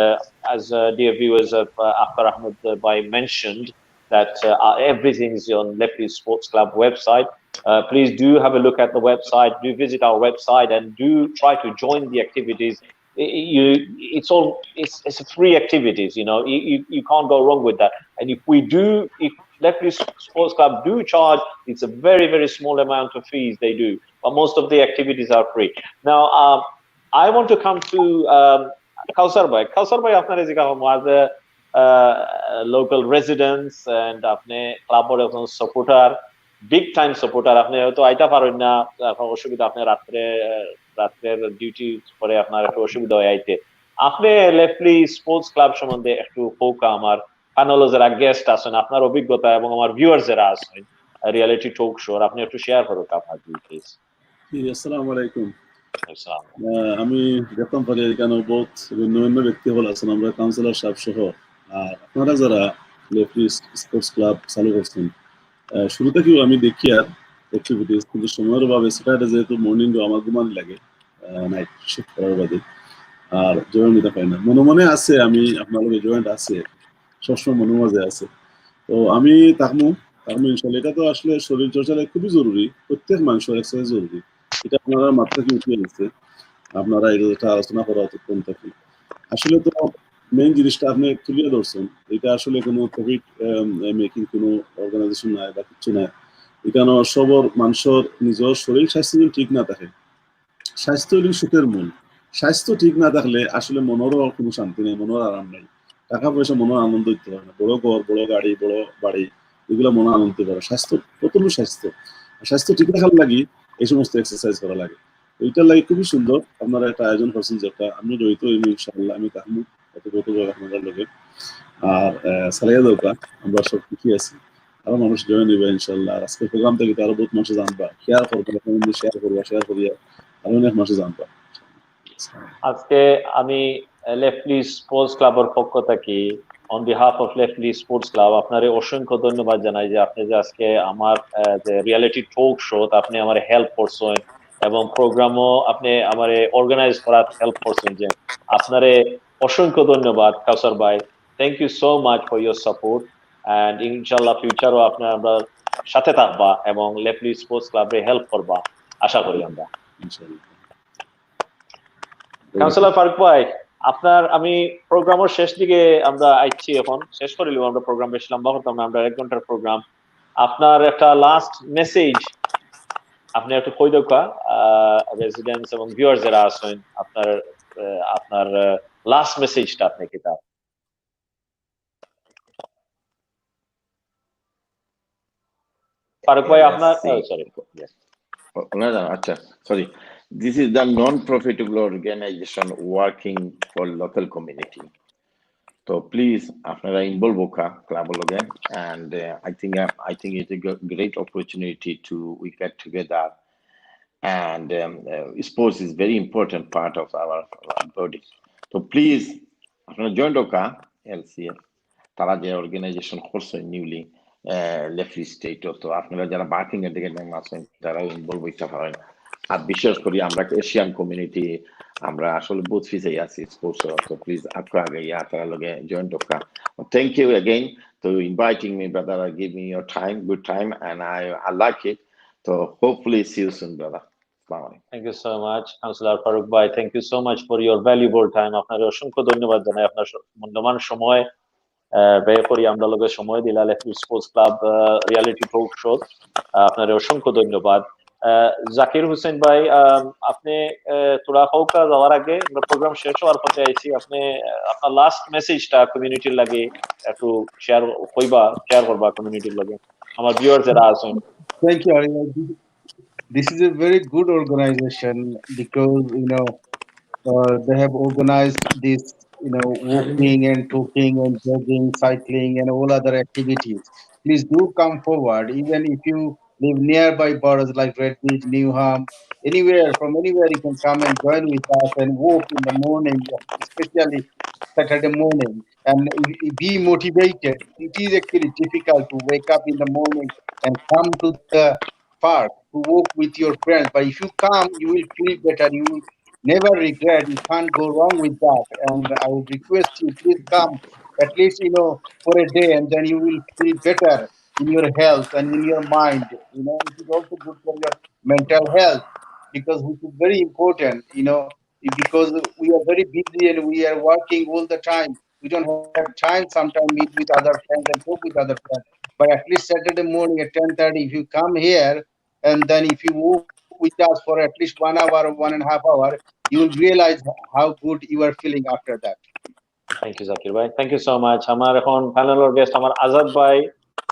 as dear viewers of After Ahmed Bhai mentioned, that everything is on Leftley Sports Club website. Please do have a look at the website, do visit our website, and do try to join the activities. It's free activities, you know, you can't go wrong with that. And if Leftley Sports Club do charge, it's a very, very small amount of fees they do, but most of the activities are free. Now, I want to come to Kausar Bhai. Kausar Bhai, apnare as a local residents, and apne club or supporter, big time supporter. Apne to aita paron na, oshubida apne রাত্রের duty পরে আপনার একটু অসুবিধা হয়ে আইতে। আপনি লেফটলি sports club সম্বন্ধে একটু ফোকা আমার প্যানেলে যারা গেস্ট আছেন, আপনার অভিজ্ঞতা এবং আমার ভিউয়ার যারা আছেন রিয়েলিটি টক শো, আপনি একটু শেয়ার করুন আপনার প্লিজ। আসসালামু আলাইকুম। আমি দেখতাম পারি এখানে বহুত অন্য ব্যক্তি হল আছেন, আমরা কাউন্সিলর সাহেব সহ, আর আপনারা যারা লেফটলি স্পোর্টস ক্লাব চালু করছেন, শুরু থেকেও আমি দেখি আর অ্যাক্টিভিটিস, কিন্তু সময়ের অভাবে স্যাটারডে যেহেতু মর্নিং আমার ঘুমান লাগে নাইট শিফট করার বাদে, আর জয়েন নিতে পারি না। মনে মনে আছে আমি আপনার লগে জয়েন্ট আছে, সবসময় মনে মাঝে আছে। তো আমি থাকবো ইনশাল্লাহ। এটা তো আসলে শরীর চর্চা খুবই জরুরি, প্রত্যেক মানুষের এক্সারসাইজ জরুরি। এটা আপনারা মাত্রা কি উঠিয়ে গেছে, আপনারা এটা আলোচনা করা অত্যন্ত থাকি। আসলে তো মেইন জিনিসটা আপনি তুলিয়ে ধরছেন, এটা আসলে কোনো প্রফিট মেকিং কোনো অর্গানাইজেশন নাই বা কিছু নাই। এখানে সবর মানুষের নিজের শরীর স্বাস্থ্য যদি ঠিক না থাকে, স্বাস্থ্য হলো সুখের মূল। স্বাস্থ্য ঠিক না থাকলে আসলে মনেরও কোনো শান্তি নেই, মনের আরাম নেই। টাকা পয়সা মনের আনন্দ দিতে পারে না, বড় ঘর, বড় গাড়ি, বড় বাড়ি, এগুলো মনে আনন্দ দিতে পারে। স্বাস্থ্য প্রথম স্বাস্থ্য ঠিক রাখার লাগি এই সমস্ত এক্সারসাইজ করা লাগে। ওইটার লাগে খুবই সুন্দর আপনারা একটা আয়োজন করছেন, যেটা আমি জড়িত ইনশাআল্লাহ। আমি তাহলে আপনাদের লোকে আর সালাইয়া দরকার, আমরা সব ঠিকই আছি, আরো মানুষ জয়েন নিবে ইনশাআল্লাহ। আর আজকের প্রোগ্রাম থেকে আরো বহুত মানুষ জানবা, শেয়ার করিয়া আরো অনেক মানুষ জানবা। আজকে আমি লেফটলি স্পোর্টস ক্লাবের পক্ষ থেকে on behalf of Leftly sports club আপনারে অসংখ্য ধন্যবাদ জানাই যে আপনি যে আজকে আমার যে রিয়েলিটি টক শো আপনি আমার হেল্প করছেন, এবং প্রোগ্রামও আপনি আমারে অর্গানাইজ করার হেল্প করছেন যে আপনারে অসংখ্য ধন্যবাদ কাউসার ভাই thank you so much for your support and ইনশাআল্লাহ ফিউচারও আমরা সাথে থাকবা এবং লেফটলি স্পোর্টস ক্লাবে হেল্প করবা আশা করি আমরা কাউন্সিলর ফারুক ভাই আপনার আমি প্রোগ্রামের শেষ দিকে আমরা আইছি এখন শেষ করে নিলাম আমরা প্রোগ্রাম বেশ লম্বা করতাম না আমরা 1 ঘন্টার প্রোগ্রাম আপনার একটা লাস্ট মেসেজ আপনি একটু কই দেখা রেসিডেন্টস এবং ভিউয়ার্স যারা আছেন আপনার লাস্ট মেসেজটা আপনি কি তা ফারুক ভাই আপনার সরি আচ্ছা sorry this is the non-profitable organization working for local community so please আপনারা involve হোকা club লগে and I think it's a great opportunity to we get together and sports is very important part of our body so please আপনারা join হোকা LCF তারা যে organisation করছে newly লেফটলি state তো আপনারা যারা barking এর দিকে আছেন তারা ইনভলভ হইতে পারেন আর বিশেষ করে আমরা এশিয়ান কমিউনিটি আমরা আসলে বুথ ফিসে আছি স্পোর্টস তো প্লিজ আপনারা আগে তারা লগে জয়েন হোকা thank you again to inviting me brother give me your time good time and I like it so hopefully see you soon brother Thank you so much councillor Faruk ভাই thank you so much for your valuable time আপনার অসংখ্য ধন্যবাদ জানাই আপনার মূল্যবান সময় ব্যয় করি আমরা লগে সময় দিলা Leftly sports club reality talk show আপনার অসংখ্য ধন্যবাদ জাকির হোসেন ভাই আপনি তোরা হৌকা যাওয়ার আগে আমরা প্রোগ্রাম শেষ হওয়ার পথে আইছি আপনি আপনার লাস্ট মেসেজটা কমিউনিটির লাগে একটু শেয়ার করবা কমিউনিটির লগে আমার ভিউয়ার্স যারা আছেন Thank you Arya. This is a very good organization because they have organized this walking and talking and jogging cycling and all other activities please do come forward even if you live nearby boroughs like Redbridge, Newham from anywhere you can come and join with us and walk in the morning especially Saturday morning and be motivated it is actually difficult to wake up in the morning and come to the park to walk with your friends but if you come you will feel better you will never regret you can't go wrong with that and I would request you please come at least for a day and then you will feel better in your health and in your mind it is also good for your mental health because which is very important because we are very busy and we are working all the time we don't have time sometimes meet with other friends and talk with other friends but at least Saturday morning at 10:30 if you come here and then if you walk with us for at least 1 hour or 1.5 hours you will realize how good you are feeling after that thank you Zakir ভাই thank you so much আমার এখন প্যানেলের guest আমার আজাদ ভাই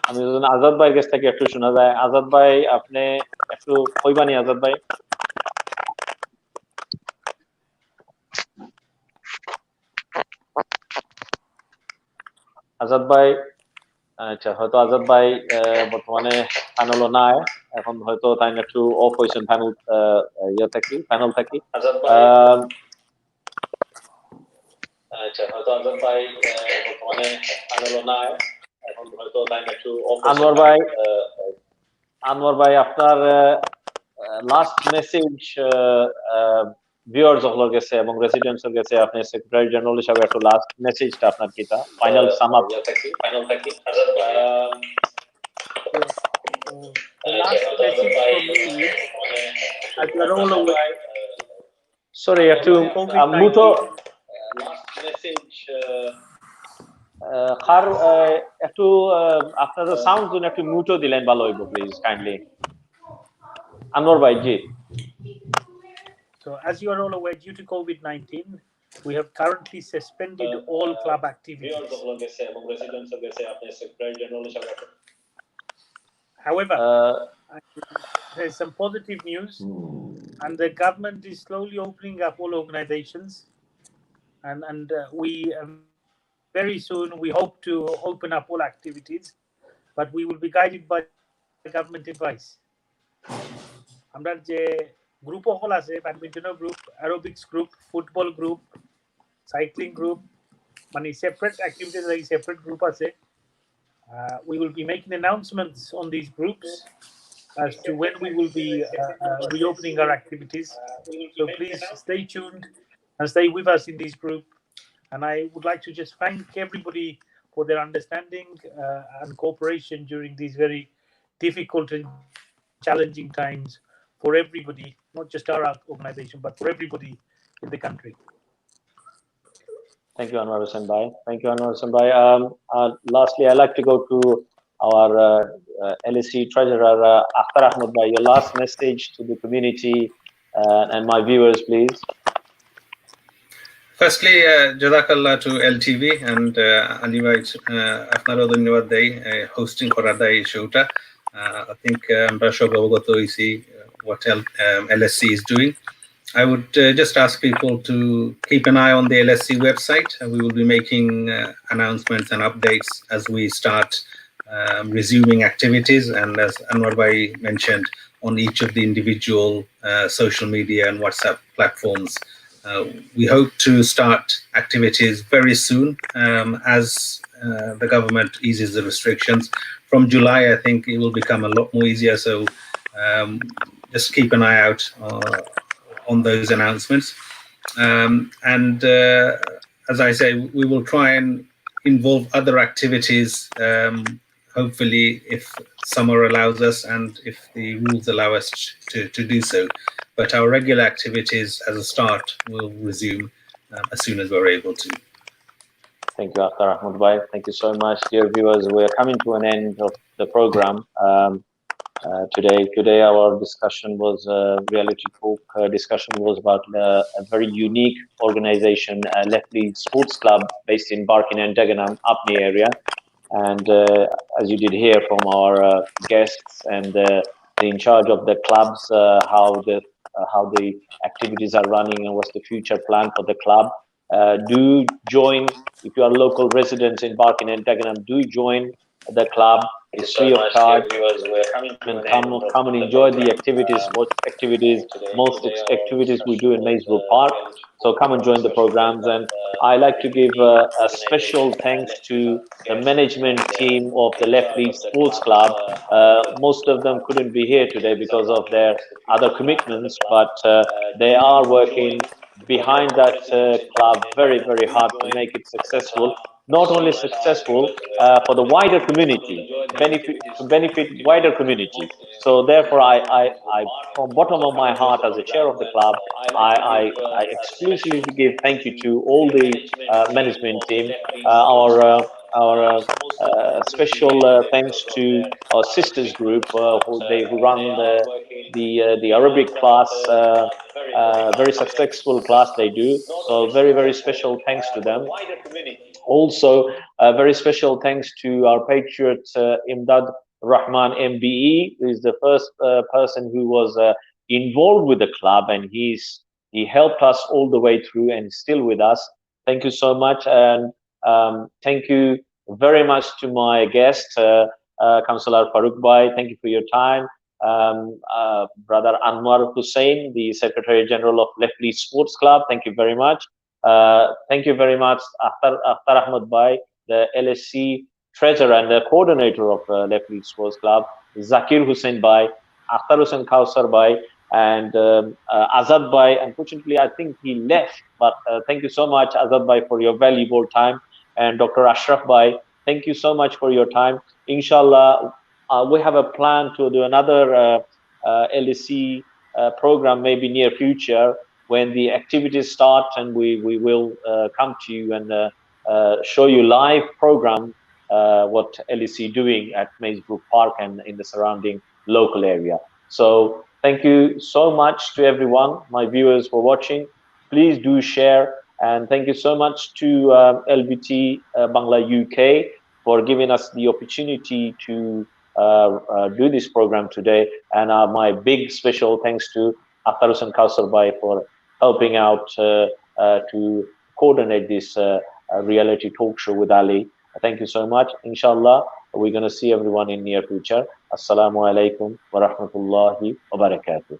আমি যদি আজাদ ভাইয়ের কাছ থেকে একটু শোনা যায় আজাদ ভাই আপনি একটু কইবানি আজাদ ভাই আজাদ ভাই আচ্ছা হয়তো আজাদ ভাই বর্তমানে প্যানেলও নাই এখন হয়তো তাই একটু অফ হয়েছেন প্যানেল প্যানেল থাকি আজাদ ভাই আচ্ছা হয়তো আজাদ ভাই বর্তমানে প্যানেলও নাই এখন হয়তো তাই একটু অফ আনোয়ার ভাই আপনার লাস্ট মেসেজ ভিউয়ার্স হল গেছে এবং রেসিডেন্টস হল গেছে আপনি সেক্রেটারি জেনারেল হিসেবে একটু লাস্ট মেসেজটা আপনার কিটা ফাইনাল সাম আপ ফাইনাল থাকি সরি একটু মুটো লাস্ট মেসেজ খার একটু আপনাদের সাউন্ড জন্য একটু মুটো দিলেন ভালো হইব প্লিজ কাইন্ডলি আনোয়ার ভাই জি So as you are all aware, due to COVID-19, we have currently suspended all club activities. However, there's some positive news, and the government is slowly opening up all organizations, and we very soon we hope to open up all activities, but we will be guided by government advice. আমরা যে group হল আছে ব্যাডমিন্টনের group aerobics group football group cycling group মানে separate activities লাগি separate group আছে we will be making announcements on these groups as to when we will be reopening our activities. So please stay tuned and stay with us in this group. And I would like to just thank everybody for their understanding and cooperation during these very difficult and challenging times for everybody, not just our organization, but for everybody in the country. Thank you, Anwar Hussain Bhai. Thank you, Anwar Hussain Bhai. Lastly, I'd like to go to our LSE Treasurer, Akhtar Ahmed Bhai. Your last message to the community and my viewers, please. Firstly, Jazakallah to LTV and Ali Bhai আপনারও ধন্যবাদ দেই hosting করার দায় এই শোটা I think আমরা সব অবগত হইছি what LSC is doing. I would just ask people to keep an eye on the LSC website. We will be making announcements and updates as we start resuming activities, and as Anwar Bhai mentioned, on each of the individual social media and WhatsApp platforms. We hope to start activities very soon as the government eases the restrictions. From July, I think it will become a lot more easier, so just keep an eye out on those announcements. And as I say, we will try and involve other activities, hopefully if summer allows us and if the rules allow us to do so. But our regular activities as a start will resume as soon as we're able to. Thank you, Akhtar Ahmed Bhai. Thank you so much, dear viewers. We're coming to an end of the program today. Our discussion was reality talk. Discussion was about a very unique organization, Leftley Sports Club, based in Barking and Dagenham, Apni area. And as you did hear from our guests and the in charge of the clubs, how the activities are running and what's the future plan for the club. Do join, if you are local residents in Barking and Dagenham, do join the club. It's free of charge. And come and enjoy the activities, most activities we do in Maysbrook Park. So come and join the programs. And I like to give a special thanks to the management team of the Leftley Sports Club. Most of them couldn't be here today because of their other commitments, but they are working behind that club very, very hard to make it successful. Not only successful for the wider community, to benefit wider community. So therefore, I from bottom of my heart, as a chair of the club, I exclusively give thank you to all the management team. Our special thanks to our sisters group who run the aerobic class. Very successful class they do. So very, very special thanks to them. Also, very special thanks to our patriot Imdad Rahman MBE, who is the first person who was involved with the club, and he helped us all the way through and is still with us. Thank you so much, and thank you very much to my guest, Councillor Farooq Bhai. Thank you for your time. Brother Anwar Hussain, the Secretary General of Leftley Sports Club. Thank you very much. Thank you very much, Akhtar Ahmed Bhai, the LSC Treasurer and the Coordinator of Leftley Sports Club, Zakir Hussain Bhai, Akhtar Hussain Kausar Bhai, and Azad Bhai. Unfortunately, I think he left, but thank you so much, Azad Bhai, for your valuable time. And Dr. Ashraf Bhai, thank you so much for your time. Inshallah, we have a plan to do another LSC program, maybe near future, when the activities start, and we will come to you and show you live program what LSC doing at Maysbrook Park and in the surrounding local area. So thank you so much to everyone, my viewers, for watching. Please do share, and thank you so much to LBT Bangla UK for giving us the opportunity to do this program today. And my big special thanks to Akhtar Hussain Kausar Bhai for helping out to coordinate this reality talk show with Ali. Thank you so much. Inshallah, we're going to see everyone in near future. Assalamu alaikum wa rahmatullahi wa barakatuh.